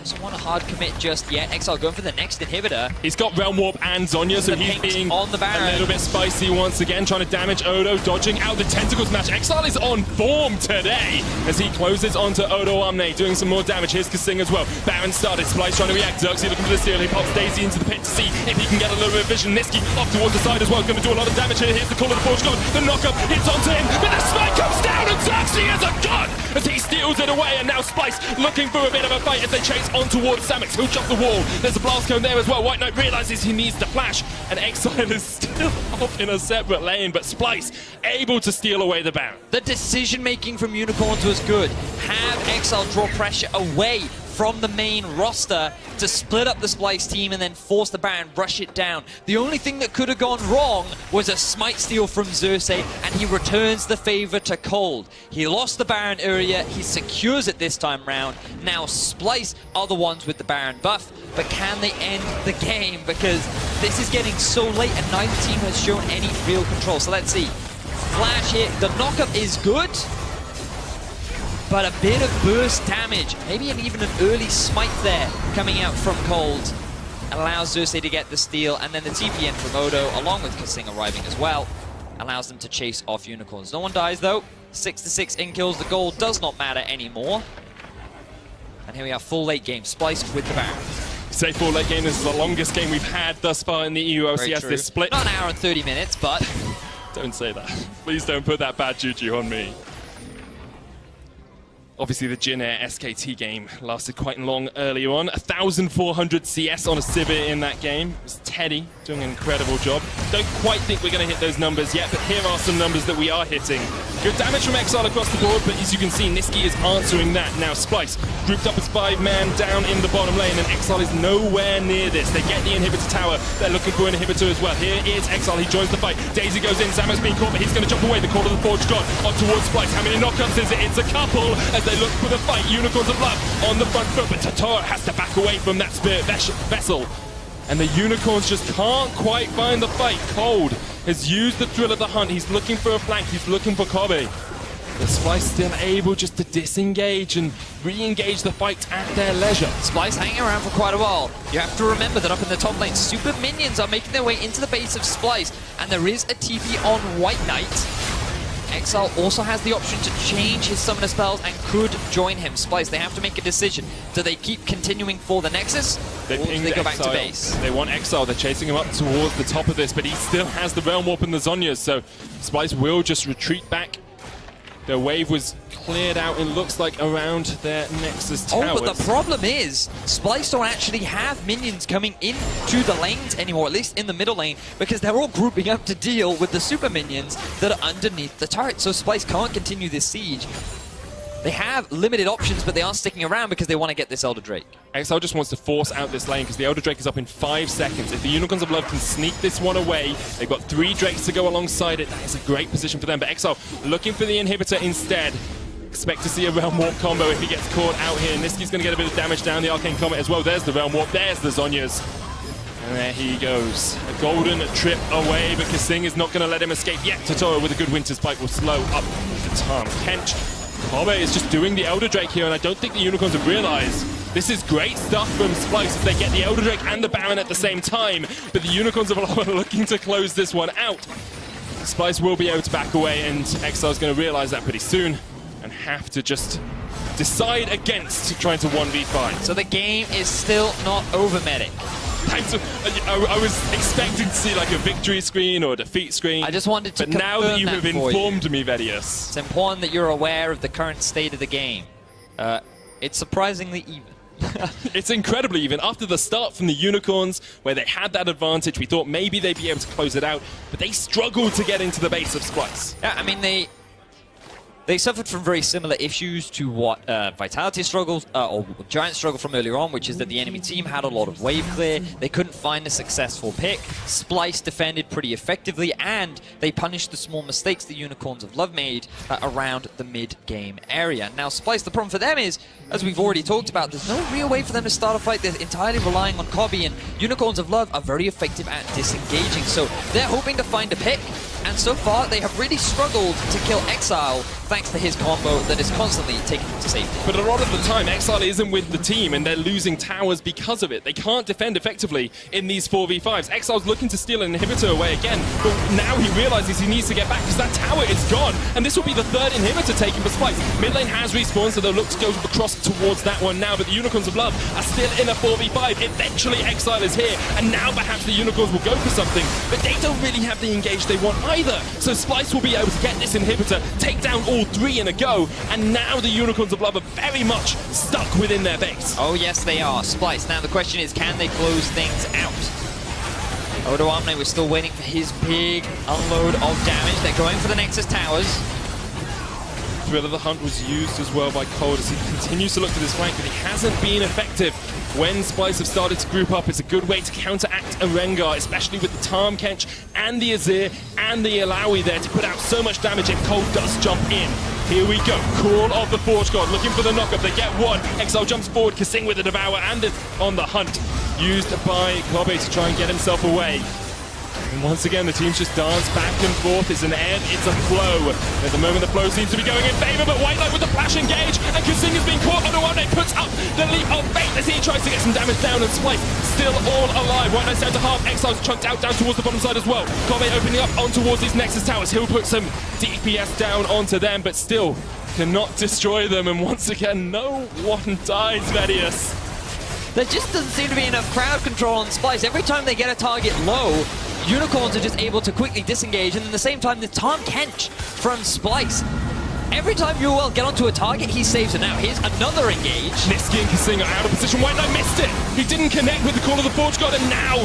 Doesn't want a hard commit just yet. Exile going for the next inhibitor. He's got Realm Warp and Zonya, so he's being on the Baron. a little bit spicy once again, trying to damage Odo, dodging out the tentacles match. Exile is on form today as he closes onto Odo Omne, doing some more damage. Here's Kasing as well. Baron started, Splyce trying to react. Xerxes looking for the steal. He pops Daisy into the pit to see if he can get a little bit of vision. Niski off towards the side as well, going to do a lot of damage here. Here's the call of the Forge God. The knockup hits onto him, but the smite comes down and Xerxes is a gun as he steals it away. And now Splyce looking for a bit of a fight as they chase on towards Samix. He'll jump the wall. There's a blast cone there as well. White Knight realizes he needs to flash, and Exile is still off in a separate lane, but Splyce able to steal away the Baron. The decision making from Unicorns was good. Have Exile draw pressure away from the main roster to split up the Splyce team and then force the Baron, rush it down. The only thing that could have gone wrong was a smite steal from Xerxes, and he returns the favor to Cold. He lost the Baron earlier, he secures it this time round. Now Splyce are the ones with the Baron buff, but can they end the game? Because this is getting so late and neither team has shown any real control. So let's see. Flash here, the knockup is good, but a bit of burst damage, maybe even an early smite there coming out from Cold, allows Xerxes to get the steal, and then the TPN from Odo, along with Kasing arriving as well, allows them to chase off Unicorns. No one dies though, 6-6 in kills, the gold does not matter anymore. And here we are, full late game, Splyce with the Baron. Say full late game, this is the longest game we've had thus far in the EU LCS, this split. Not an hour and 30 minutes, but... Don't say that. Please don't put that bad juju on me. Obviously, the Jin Air SKT game lasted quite long earlier on. 1,400 CS on a Sivir in that game. It was Teddy doing an incredible job. Don't quite think we're going to hit those numbers yet, but here are some numbers that we are hitting. Good damage from Exile across the board, but as you can see, Niski is answering that. Now Splyce grouped up as 5-man down in the bottom lane, and Exile is nowhere near this. They get the inhibitor tower. They're looking for an inhibitor as well. Here is Exile. He joins the fight. Daisy goes in. Samo's being caught, but he's going to jump away. The call of the Forge God on towards Splyce. How many knockups is it? It's a couple as they look for the fight. Unicorns of Love on the front foot, but Totoro has to back away from that spirit vessel. And the Unicorns just can't quite find the fight. Cold has used the thrill of the hunt. He's looking for a flank. He's looking for Kobe. The Splyce still able just to disengage and re-engage the fight at their leisure. Splyce hanging around for quite a while. You have to remember that up in the top lane, super minions are making their way into the base of Splyce, and there is a TP on White Knight. Exile also has the option to change his summoner spells and could join him. Splyce, they have to make a decision. Do they keep continuing for the Nexus, or do they go back to base? They want Exile. They're chasing him up towards the top of this, but he still has the Realm Warp and the Zonyas, so Splyce will just retreat back. Their wave was cleared out, it looks like, around their Nexus towers. Oh, but the problem is, Splyce don't actually have minions coming into the lanes anymore, at least in the middle lane, because they're all grouping up to deal with the super minions that are underneath the turret. So Splyce can't continue this siege. They have limited options, but they are sticking around because they want to get this Elder Drake. Exile just wants to force out this lane because the Elder Drake is up in 5 seconds. If the Unicorns of Love can sneak this one away, they've got 3 Drakes to go alongside it. That is a great position for them. But Exile looking for the inhibitor instead. Expect to see a Realm Warp combo if he gets caught out here. Niski's going to get a bit of damage down the Arcane Comet as well. There's the Realm Warp. There's the Zonyas. And there he goes. A golden trip away, but Kasing is not going to let him escape yet. Totoro with a good Winter's Pipe will slow up the Tarn Kench. Kobe is just doing the Elder Drake here, and I don't think the Unicorns have realized this is great stuff from Splyce as they get the Elder Drake and the Baron at the same time, but the Unicorns are looking to close this one out. Splyce will be able to back away, and Exile's going to realize that pretty soon and have to just decide against trying to 1v5. So the game is still not over, Medic. I was expecting to see like a victory screen or a defeat screen. I just wanted to But now that you have informed me, Vedius. It's important that you're aware of the current state of the game. It's surprisingly even. It's incredibly even. After the start from the Unicorns, where they had that advantage, we thought maybe they'd be able to close it out, but they struggled to get into the base of Splyce. Yeah, I mean, they suffered from very similar issues to what Vitality struggled, or Giant struggled from earlier on, which is that the enemy team had a lot of wave clear, they couldn't find a successful pick, Splyce defended pretty effectively, and they punished the small mistakes the Unicorns of Love made around the mid-game area. Now Splyce, the problem for them is, as we've already talked about, there's no real way for them to start a fight. They're entirely relying on Kobe, and Unicorns of Love are very effective at disengaging, so they're hoping to find a pick, and so far they have really struggled to kill Exile thanks to his combo that is constantly taking him to safety. But a lot of the time, Exile isn't with the team, and they're losing towers because of it. They can't defend effectively in these 4v5s. Exile's looking to steal an inhibitor away again, but now he realizes he needs to get back because that tower is gone, and this will be the third inhibitor taken for Splyce. Mid lane has respawned, so they'll look to go across towards that one now, but the Unicorns of Love are still in a 4v5. Eventually, Exile is here, and now perhaps the Unicorns will go for something, but they don't really have the engage they want either. So Splyce will be able to get this inhibitor, take down all three in a go, and now the Unicorns of Love are very much stuck within their base. Oh yes, they are. Splyce. Now the question is, can they close things out? odoamne was still waiting for his big unload of damage. They're going for the Nexus towers. Thrill of the Hunt was used as well by Cold as he continues to look to this flank, but he hasn't been effective. When Splyce have started to group up, it's a good way to counteract a Rengar, especially with the Tahm Kench and the Azir and the Illaoi there to put out so much damage if Cold does jump in. Here we go, Call of the Forge God, looking for the knockup, they get one. Exile jumps forward, Kasing with the Devour and is on the hunt. Used by Kobe to try and get himself away. And once again, the teams just dance back and forth. It's an ebb, it's a flow. At the moment, the flow seems to be going in favor, but White Knight with the flash engage, and Kasing is being caught. odoamne puts up the leap of faith as he tries to get some damage down, and Splyce still all alive. White Knight's down to half, Exile's chunked out down towards the bottom side as well. Kobe opening up on towards these Nexus towers. He'll put some DPS down onto them, but still cannot destroy them. And once again, no one dies, Vedius. There just doesn't seem to be enough crowd control on Splyce. Every time they get a target low, Unicorns are just able to quickly disengage, and at the same time, the Tahm Kench from Splyce. Every time UOL get onto a target, he saves it out. Here's another engage. Niski and Kasing are out of position. White Knight missed it. He didn't connect with the Call of the Forge God, and now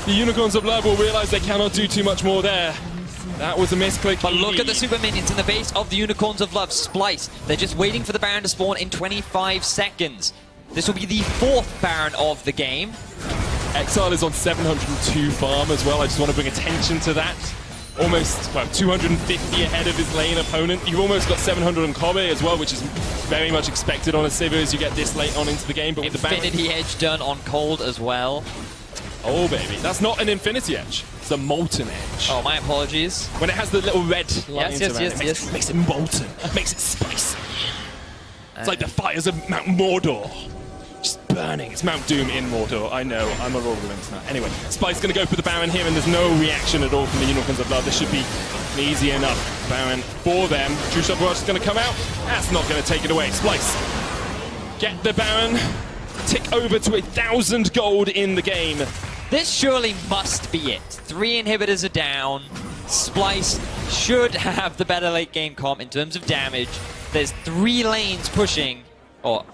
the Unicorns of Love will realize they cannot do too much more there. That was a misclick. But look at the super minions in the base of the Unicorns of Love. Splyce, they're just waiting for the Baron to spawn in 25 seconds. This will be the fourth Baron of the game. Exile is on 702 farm as well. I just want to bring attention to that. Almost, well, 250 ahead of his lane opponent. You've almost got 700 on Kobe as well, which is very much expected on a Sivir as you get this late on into the game. But with the Baron... Infinity Edge done on Cold as well. Oh, baby. That's not an Infinity Edge. It's a Molten Edge. Oh, my apologies. When it has the little red lines around it, yes. makes it molten. Makes it spicy. It's like the fires of Mount Mordor. Just burning. It's Mount Doom in Mordor. I know. I'm a Lord of the Rings now. Anyway, Splyce going to go for the Baron here, and there's no reaction at all from the Unicorns of Love. This should be easy enough Baron for them. True Shot Barrage is going to come out. That's not going to take it away. Splyce, get the Baron. Tick over to 1,000 gold in the game. This surely must be it. 3 inhibitors are down. Splyce should have the better late game comp in terms of damage. There's 3 lanes pushing, or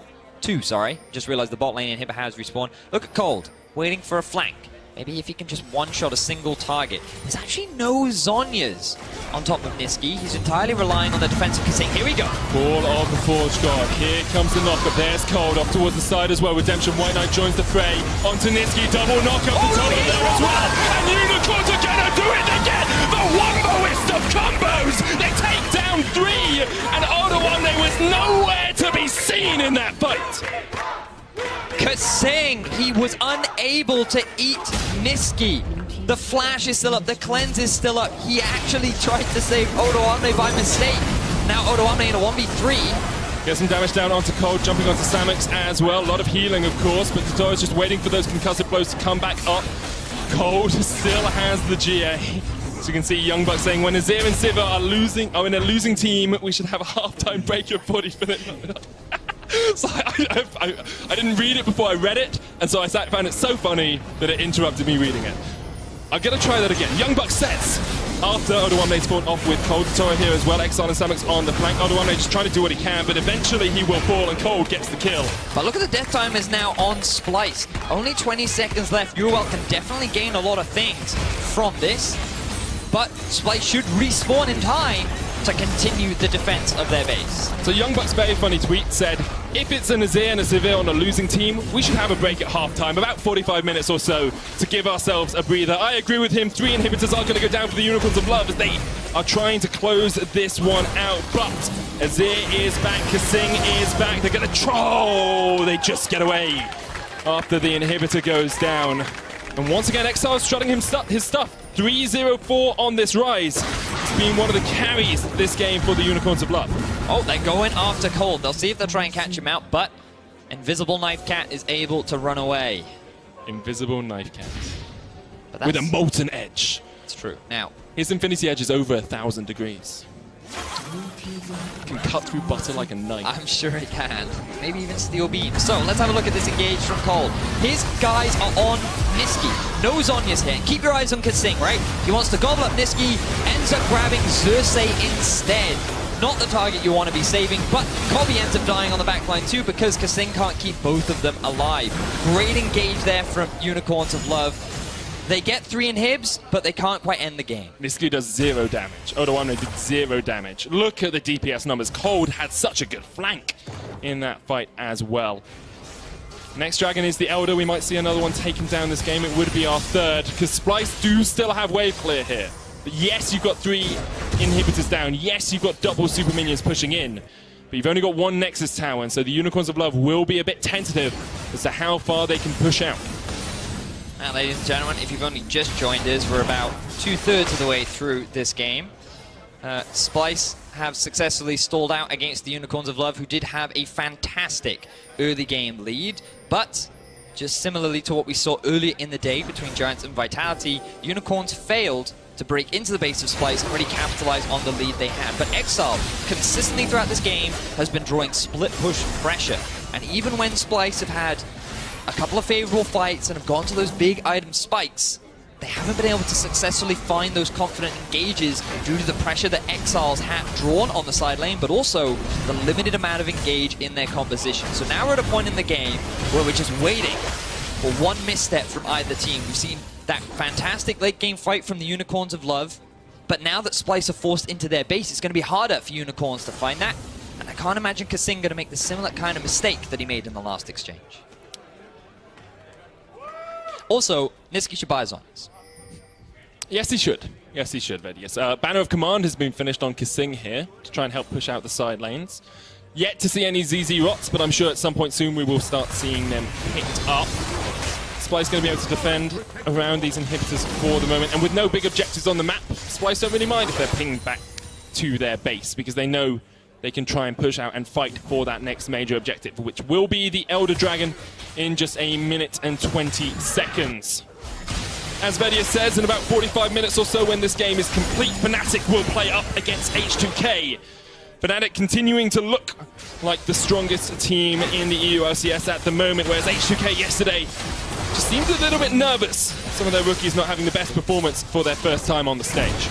2, sorry. Just realized the bot lane inhibitor has respawned. Look at Cold, waiting for a flank. Maybe if he can just one-shot a single target. There's actually no Zhonya's on top of Niski. He's entirely relying on the defensive Kasing. Here we go. Call of the Forge God. Here comes the knockup. There's Cold off towards the side as well. Redemption. White Knight joins the fray. Onto Niski. Double knockup. The top there as well. And Unicorns are going to do it again. The womboist of combos. They take down 3. And odoamne was nowhere to be seen in that fight. Kasing, he was unable to eat Niski. The flash is still up, the cleanse is still up. He actually tried to save odoamne by mistake. Now odoamne in a 1v3. Get some damage down onto Cold, jumping onto Samux as well. A lot of healing, of course, but Totoro is just waiting for those concussive blows to come back up. Cold still has the GA. So you can see Young Buck saying when Azir and Sivir are in a losing team, we should have a halftime break of 40 minutes. So I didn't read it before I read it, and so I found it so funny that it interrupted me reading it. I'm going to try that again. Young Buck says, after odoamne spawned off with Cold, Totoro here as well, Exile and Samux on the flank. odoamne just trying to do what he can, but eventually he will fall and Cold gets the kill. But look at the death time is now on Splyce. Only 20 seconds left. UOL can definitely gain a lot of things from this, but Splyce should respawn in time to continue the defense of their base. So Young Buck's very funny tweet said, if it's an Azir and a Sivir on a losing team, we should have a break at halftime, about 45 minutes or so, to give ourselves a breather. I agree with him. 3 inhibitors are going to go down for the Unicorns of Love as they are trying to close this one out. But Azir is back, Kasing is back. They're going to troll. They just get away after the inhibitor goes down. And once again, Exile strutting his stuff. 3-0-4 on this rise. It's been one of the carries this game for the Unicorns of Love. Oh, they're going after Cold. They'll see if they'll try and catch him out, but Invisible Knife Cat is able to run away. Invisible Knife Cat. But With a molten edge. It's true. Now, his Infinity Edge is over 1,000 degrees. Can cut through butter like a knife. I'm sure it can. Maybe even steel beam. So let's have a look at this engage from Cold. His guys are on Niski. No Zhonya's here. Keep your eyes on Kasing, right? He wants to gobble up Niski, ends up grabbing Xerxes instead. Not the target you want to be saving, but Kobe ends up dying on the backline too because Kasing can't keep both of them alive. Great engage there from Unicorns of Love. They get 3 inhibs, but they can't quite end the game. Niski does 0 damage. Odoamne did 0 damage. Look at the DPS numbers. Cold had such a good flank in that fight as well. Next dragon is the Elder. We might see another one taken down this game. It would be our third, because Splyce do still have wave clear here. But yes, you've got 3 inhibitors down. Yes, you've got double super minions pushing in. But you've only got 1 Nexus tower, and so the Unicorns of Love will be a bit tentative as to how far they can push out. Now, ladies and gentlemen, if you've only just joined us, we're about 2/3 of the way through this game. Splyce have successfully stalled out against the Unicorns of Love, who did have a fantastic early game lead, but just similarly to what we saw earlier in the day between Giants and Vitality, Unicorns failed to break into the base of Splyce and really capitalize on the lead they had. But Exile, consistently throughout this game, has been drawing split push pressure, and even when Splyce have had a couple of favorable fights and have gone to those big item spikes, they haven't been able to successfully find those confident engages due to the pressure that Exiles have drawn on the side lane, but also the limited amount of engage in their composition. So now we're at a point in the game where we're just waiting for one misstep from either team. We've seen that fantastic late game fight from the Unicorns of Love, but now that Splyce are forced into their base, it's going to be harder for Unicorns to find that, and I can't imagine Kasing going to make the similar kind of mistake that he made in the last exchange. Also, Niski should buy Zhonya's. Yes, he should. Yes, he should, Vedius. Banner of Command has been finished on Kasing here to try and help push out the side lanes. Yet to see any ZZ Rots, but I'm sure at some point soon we will start seeing them picked up. Splyce going to be able to defend around these inhibitors for the moment, and with no big objectives on the map, Splyce don't really mind if they're pinged back to their base, because they know they can try and push out and fight for that next major objective, which will be the Elder Dragon in just 1 minute and 20 seconds. As Vedius says, in about 45 minutes or so when this game is complete, Fnatic will play up against H2K. Fnatic continuing to look like the strongest team in the EU LCS at the moment, whereas H2K yesterday just seemed a little bit nervous. Some of their rookies not having the best performance for their first time on the stage.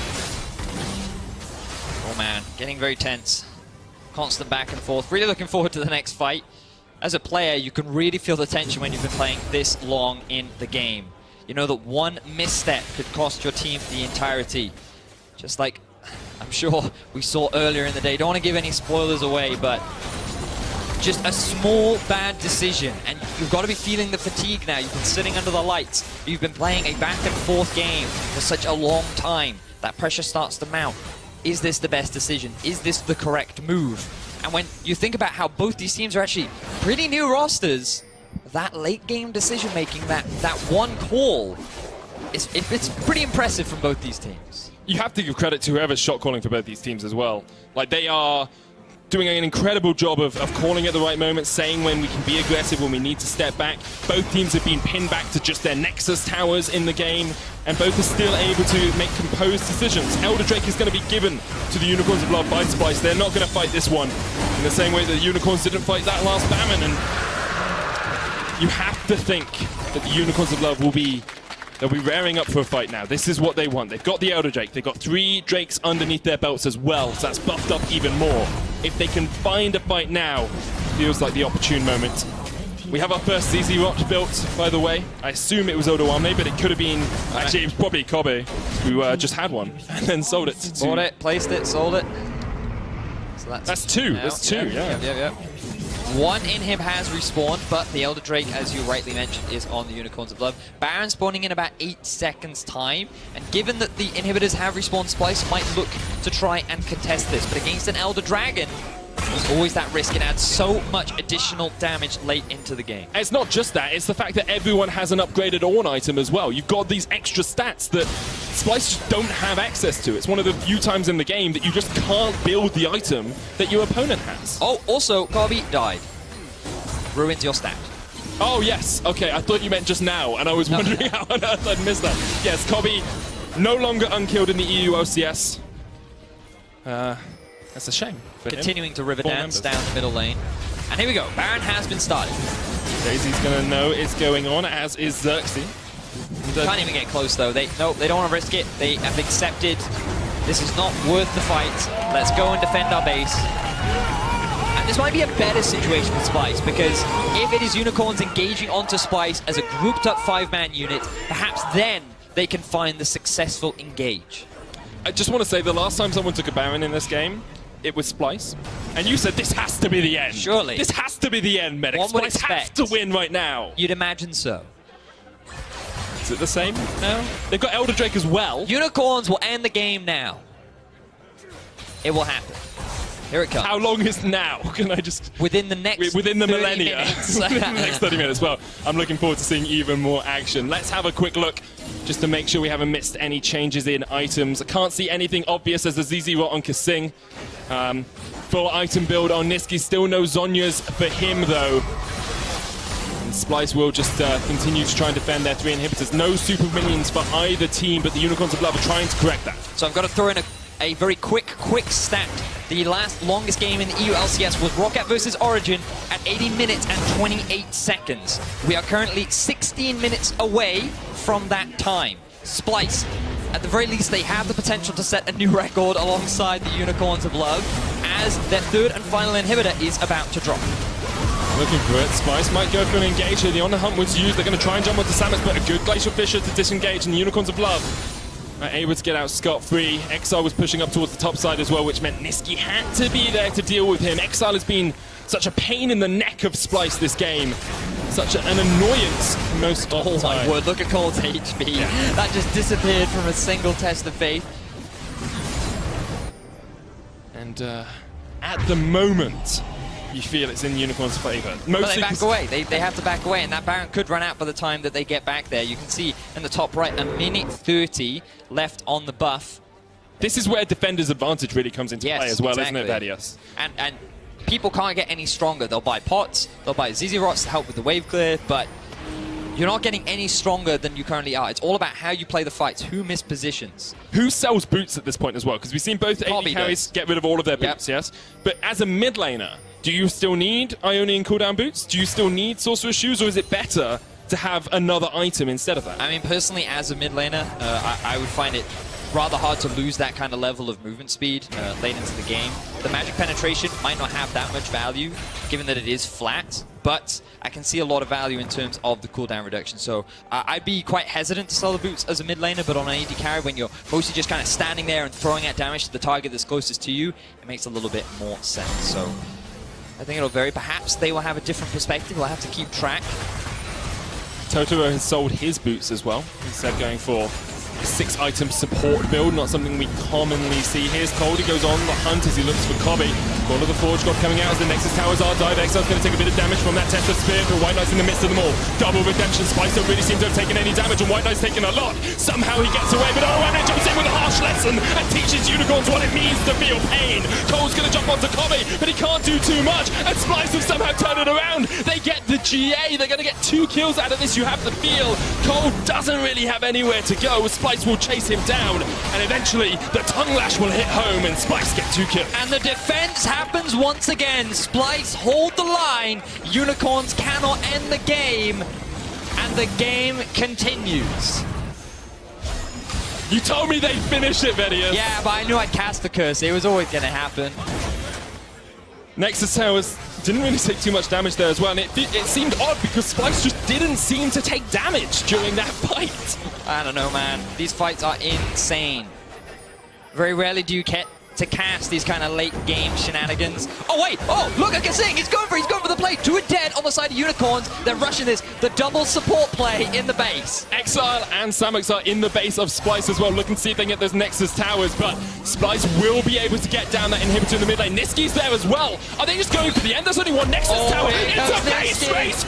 Oh man, getting very tense. Constant back and forth. Really looking forward to the next fight. As a player, you can really feel the tension when you've been playing this long in the game. You know that one misstep could cost your team the entirety. Just like I'm sure we saw earlier in the day. Don't want to give any spoilers away, but just a small bad decision, and you've got to be feeling the fatigue now. You've been sitting under the lights. You've been playing a back and forth game for such a long time. That pressure starts to mount. Is this the best decision? Is this the correct move? And when you think about how both these teams are actually pretty new rosters, that late game decision making, that one call, it's pretty impressive from both these teams. You have to give credit to whoever's shot calling for both these teams as well. Like, they are doing an incredible job of calling at the right moment, saying when we can be aggressive, when we need to step back. Both teams have been pinned back to just their Nexus towers in the game, and both are still able to make composed decisions. Elder Drake is going to be given to the Unicorns of Love by Splyce. They're not going to fight this one in the same way that the Unicorns didn't fight that last Famine, and you have to think that the Unicorns of Love they'll be raring up for a fight now. This is what they want. They've got the Elder Drake. They've got 3 Drakes underneath their belts as well, so that's buffed up even more. If they can find a fight now, feels like the opportune moment. We have our first ZZ Rot built, by the way. I assume it was Odoamne, but it could have been... Actually, it was probably Kobe, who just had one and then sold it. Bought it, placed it, sold it. So that's 2. Now. That's 2, yeah. One inhib has respawned, but the Elder Drake, as you rightly mentioned, is on the Unicorns of Love. Baron spawning in about 8 seconds time, and given that the inhibitors have respawned, Splyce might look to try and contest this, but against an Elder Dragon, There's always that risk. It adds so much additional damage late into the game. It's not just that, it's the fact that everyone has an upgraded Ornn item as well. You've got these extra stats that Splyce just don't have access to. It's one of the few times in the game that you just can't build the item that your opponent has. Oh, also, Kobe died. Ruins your stat. Oh, yes. Okay, I thought you meant just now, and I was wondering how on earth I'd missed that. Yes, Kobe no longer unkilled in the EU LCS. That's a shame. Continuing to river dance down the middle lane. And here we go. Baron has been started. Daisy's going to know it's going on, as is Xerxes. Can't even get close, though. They don't want to risk it. They have accepted this is not worth the fight. Let's go and defend our base. And this might be a better situation for Splyce, because if it is Unicorns engaging onto Splyce as a grouped-up 5-man unit, perhaps then they can find the successful engage. I just want to say, the last time someone took a Baron in this game, it was Splyce. And you said, this has to be the end. Surely. This has to be the end, Medic. One would Splyce has expect. to win right now. You'd imagine so. Is it the same now? They've got Elder Drake as well. Unicorns will end the game now. It will happen. Here it comes. How long is now? Can I just... Within the next Within the 30 millennia. minutes. Within the next 30 minutes. Well, I'm looking forward to seeing even more action. Let's have a quick look just to make sure we haven't missed any changes in items. I can't see anything obvious as the ZZ Rot on Kasing. Full item build on Niski. Still no Zhonya's for him, though. And Splyce will just continue to try and defend their 3 inhibitors. No super minions for either team, but the Unicorns of Love are trying to correct that. So I've got to throw in a very quick stat. The longest game in the EU LCS was Roccat versus Origin at 80 minutes and 28 seconds. We are currently 16 minutes away from that time. Splyce, at the very least, they have the potential to set a new record alongside the Unicorns of Love, as their 3rd and final inhibitor is about to drop. Looking for it. Splyce might go for an engage here. The On the Hunt was used. They're going to try and jump onto Samus, but a good Glacial Fissure to disengage, and the Unicorns of Love are able to get out scot-free. Exile was pushing up towards the top side as well, which meant Niski had to be there to deal with him. Exile has been such a pain in the neck of Splyce this game. Such an annoyance most of the time. Oh my word, look at Cold's HP. Yeah. That just disappeared from a single test of faith. And at the moment, you feel it's in Unicorn's favor. But they back away. They have to back away, and that Baron could run out by the time that they get back there. You can see in the top right, 1:30 left on the buff. This is where Defender's advantage really comes into play as well, exactly. isn't it, Vadius? And people can't get any stronger. They'll buy pots, they'll buy ZZ Rots to help with the wave clear, but you're not getting any stronger than you currently are. It's all about how you play the fights, who miss positions. Who sells boots at this point as well? Because we've seen both AD carries get rid of all of their boots, yes? But as a mid laner, do you still need Ionian cooldown boots? Do you still need Sorcerer's Shoes, or is it better to have another item instead of that? I mean, personally, as a mid laner, I would find it rather hard to lose that kind of level of movement speed late into the game. The magic penetration might not have that much value, given that it is flat, but I can see a lot of value in terms of the cooldown reduction. So I'd be quite hesitant to sell the boots as a mid laner, but on an AD carry, when you're mostly just kind of standing there and throwing out damage to the target that's closest to you, it makes a little bit more sense. So I think it'll vary. Perhaps they will have a different perspective. We'll have to keep track. Totoro has sold his boots as well, instead going for a 6-item support build, not something we commonly see. Here's Cold, he goes on the hunt as he looks for Kobe. Call of the Forge God coming out as the Nexus towers are dive. Exile's going to take a bit of damage from that Test of Spirit, but White Knight's in the midst of them all. Double redemption. Splyce don't really seem to have taken any damage, and White Knight's taken a lot. Somehow he gets away, but White Knight jumps in with a harsh lesson and teaches Unicorns what it means to feel pain. Cole's going to jump onto Kobe, but he can't do too much, and Splyce have somehow turned it around. They get the GA. They're going to get 2 kills out of this, you have to feel. Cole doesn't really have anywhere to go. Splyce will chase him down, and eventually the tongue lash will hit home, and Splyce get 2 kills. And the defense happens once again. Splyce hold the line. Unicorns cannot end the game, and the game continues. You told me they'd finish it, Vedius. Yeah, but I knew I'd cast the curse. It was always going to happen. Nexus Towers didn't really take too much damage there as well, and it seemed odd because Splyce just didn't seem to take damage during that fight. I don't know, man. These fights are insane. Very rarely do you get to cast these kind of late game shenanigans. Oh wait! Oh, look at Kasing! He's going for the play. 2 are dead on the side of Unicorns. They're rushing this. The double support play in the base. Exile and Samox are in the base of Splyce as well, looking to see if they can get those Nexus towers, but Splyce will be able to get down that inhibitor in the mid lane. Niski's there as well. Are they just going for the end? There's only one Nexus tower. It's a base race!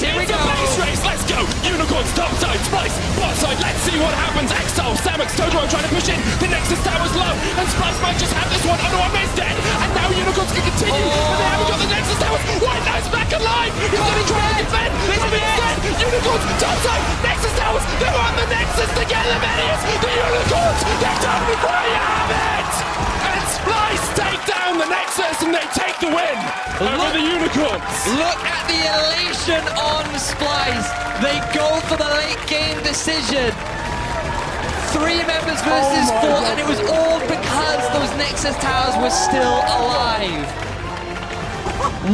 Here we go. Base race, let's go! Unicorns top side, Splyce bot side, let's see what happens. Exile, Samox, Totoro trying to push in. The Nexus tower's low, and Splyce might just have this one. Odoame's dead, and now Unicorns can continue, but they haven't got the Nexus towers. White Knight's back alive! He's only trying to defend! Robbie's dead! Unicorns top side, Nexus towers! They want the Nexus to get them Medius! The Unicorns, they've done before you have it! And Splyce take down the Nexus, and they take the win over the Unicorns! Look at the elation on Splyce. They go for the late game decision. 3 members versus 4, and it was all because those Nexus towers were still alive.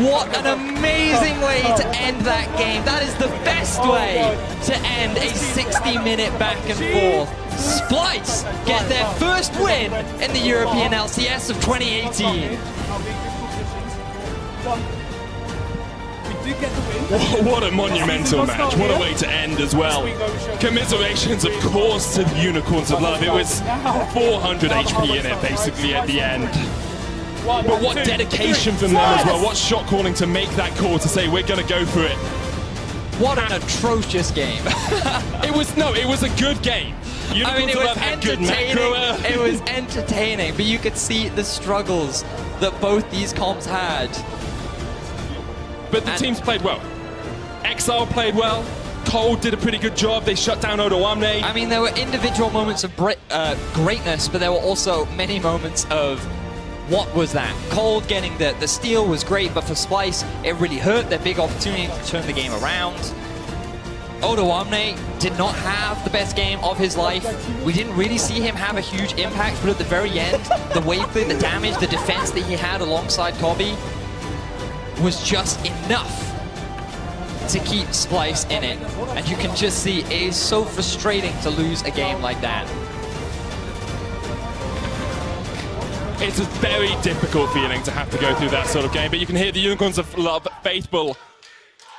What an amazing way to end that game. That is the best way to end a 60-minute back and forth. Splyce get their first win in the European LCS of 2018. What a monumental match. What a way to end as well. Commiserations, of course, to the Unicorns of Love. It was 400 HP in it, basically, at the end. But what dedication from them as well. What shot calling to make that call to say, we're going to go for it. What an atrocious game. It was a good game. I mean, it was entertaining. It was entertaining, but you could see the struggles that both these comps had. But the teams played well. Exile played well. Cold did a pretty good job. They shut down Odoamne. I mean, there were individual moments of greatness, but there were also many moments of what was that? Cold getting the steal was great, but for Splyce, it really hurt. Their big opportunity to turn the game around. Odoamne did not have the best game of his life. We didn't really see him have a huge impact, but at the very end, the wave play, the damage, the defense that he had alongside Kobe was just enough to keep Splyce in it. And you can just see it is so frustrating to lose a game like that. It's a very difficult feeling to have to go through that sort of game, but you can hear the Unicorns of Love faithful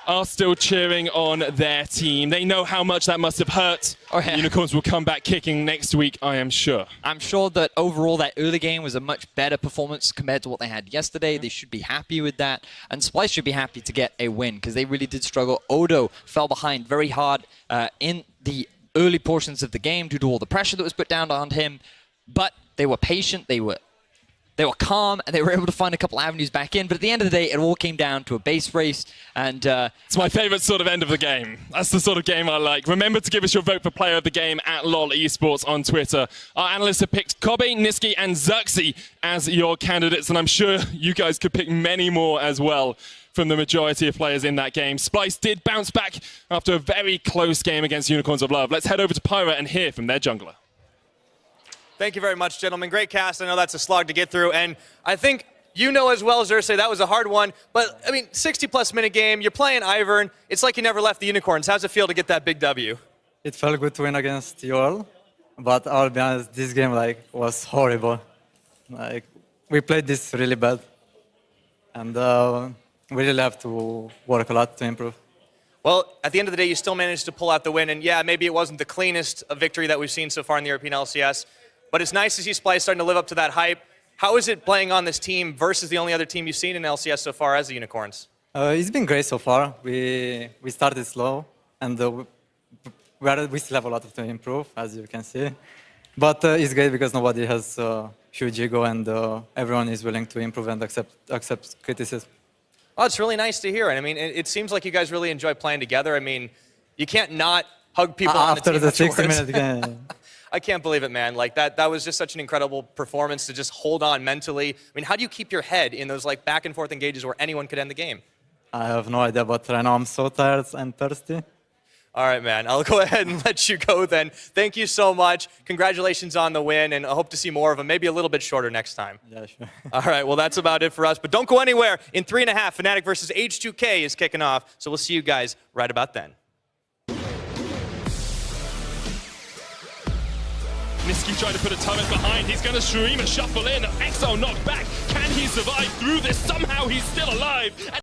are still cheering on their team. They know how much that must have hurt. Oh, yeah. Unicorns will come back kicking next week, I am sure. I'm sure that overall that early game was a much better performance compared to what they had yesterday. They should be happy with that. And Splyce should be happy to get a win because they really did struggle. Odo fell behind very hard in the early portions of the game due to all the pressure that was put down on him. But they were patient, they were calm, and they were able to find a couple avenues back in. But at the end of the day, it all came down to a base race. And it's my favorite sort of end of the game. That's the sort of game I like. Remember to give us your vote for player of the game at LOL Esports on Twitter. Our analysts have picked Kobe, Niski, and Xerxes as your candidates, and I'm sure you guys could pick many more as well from the majority of players in that game. Splyce did bounce back after a very close game against Unicorns of Love. Let's head over to Pyra and hear from their jungler. Thank you very much, gentlemen. Great cast. I know that's a slog to get through, and I think you know as well as Xerxes, that was a hard one. But, I mean, 60-plus minute game, you're playing Ivern. It's like you never left the Unicorns. How's it feel to get that big W? It felt good to win against UOL, but I'll be honest, this game was horrible. We played this really bad, and we really have to work a lot to improve. Well, at the end of the day, you still managed to pull out the win, and yeah, maybe it wasn't the cleanest victory that we've seen so far in the European LCS, but it's nice to see Splyce starting to live up to that hype. How is it playing on this team versus the only other team you've seen in LCS so far as the Unicorns? It's been great so far. We started slow, and we still have a lot to improve, as you can see. But it's great because nobody has huge ego, and everyone is willing to improve and accept criticism. Oh, it's really nice to hear. And I mean, it seems like you guys really enjoy playing together. I mean, you can't not hug people on the team after the afterwards. 60-minute game. I can't believe it, man. Like that was just such an incredible performance to just hold on mentally. I mean, how do you keep your head in those like back and forth engages where anyone could end the game? I have no idea, but right now I'm so tired and thirsty. All right, man. I'll go ahead and let you go then. Thank you so much. Congratulations on the win, and I hope to see more of them, maybe a little bit shorter next time. Yeah, sure. All right, well, that's about it for us. But don't go anywhere. In 3.5, Fnatic versus H2K is kicking off, so we'll see you guys right about then. Niski trying to put a turret behind. He's going to Shurima shuffle in. Exo knocked back. Can he survive through this? Somehow he's still alive.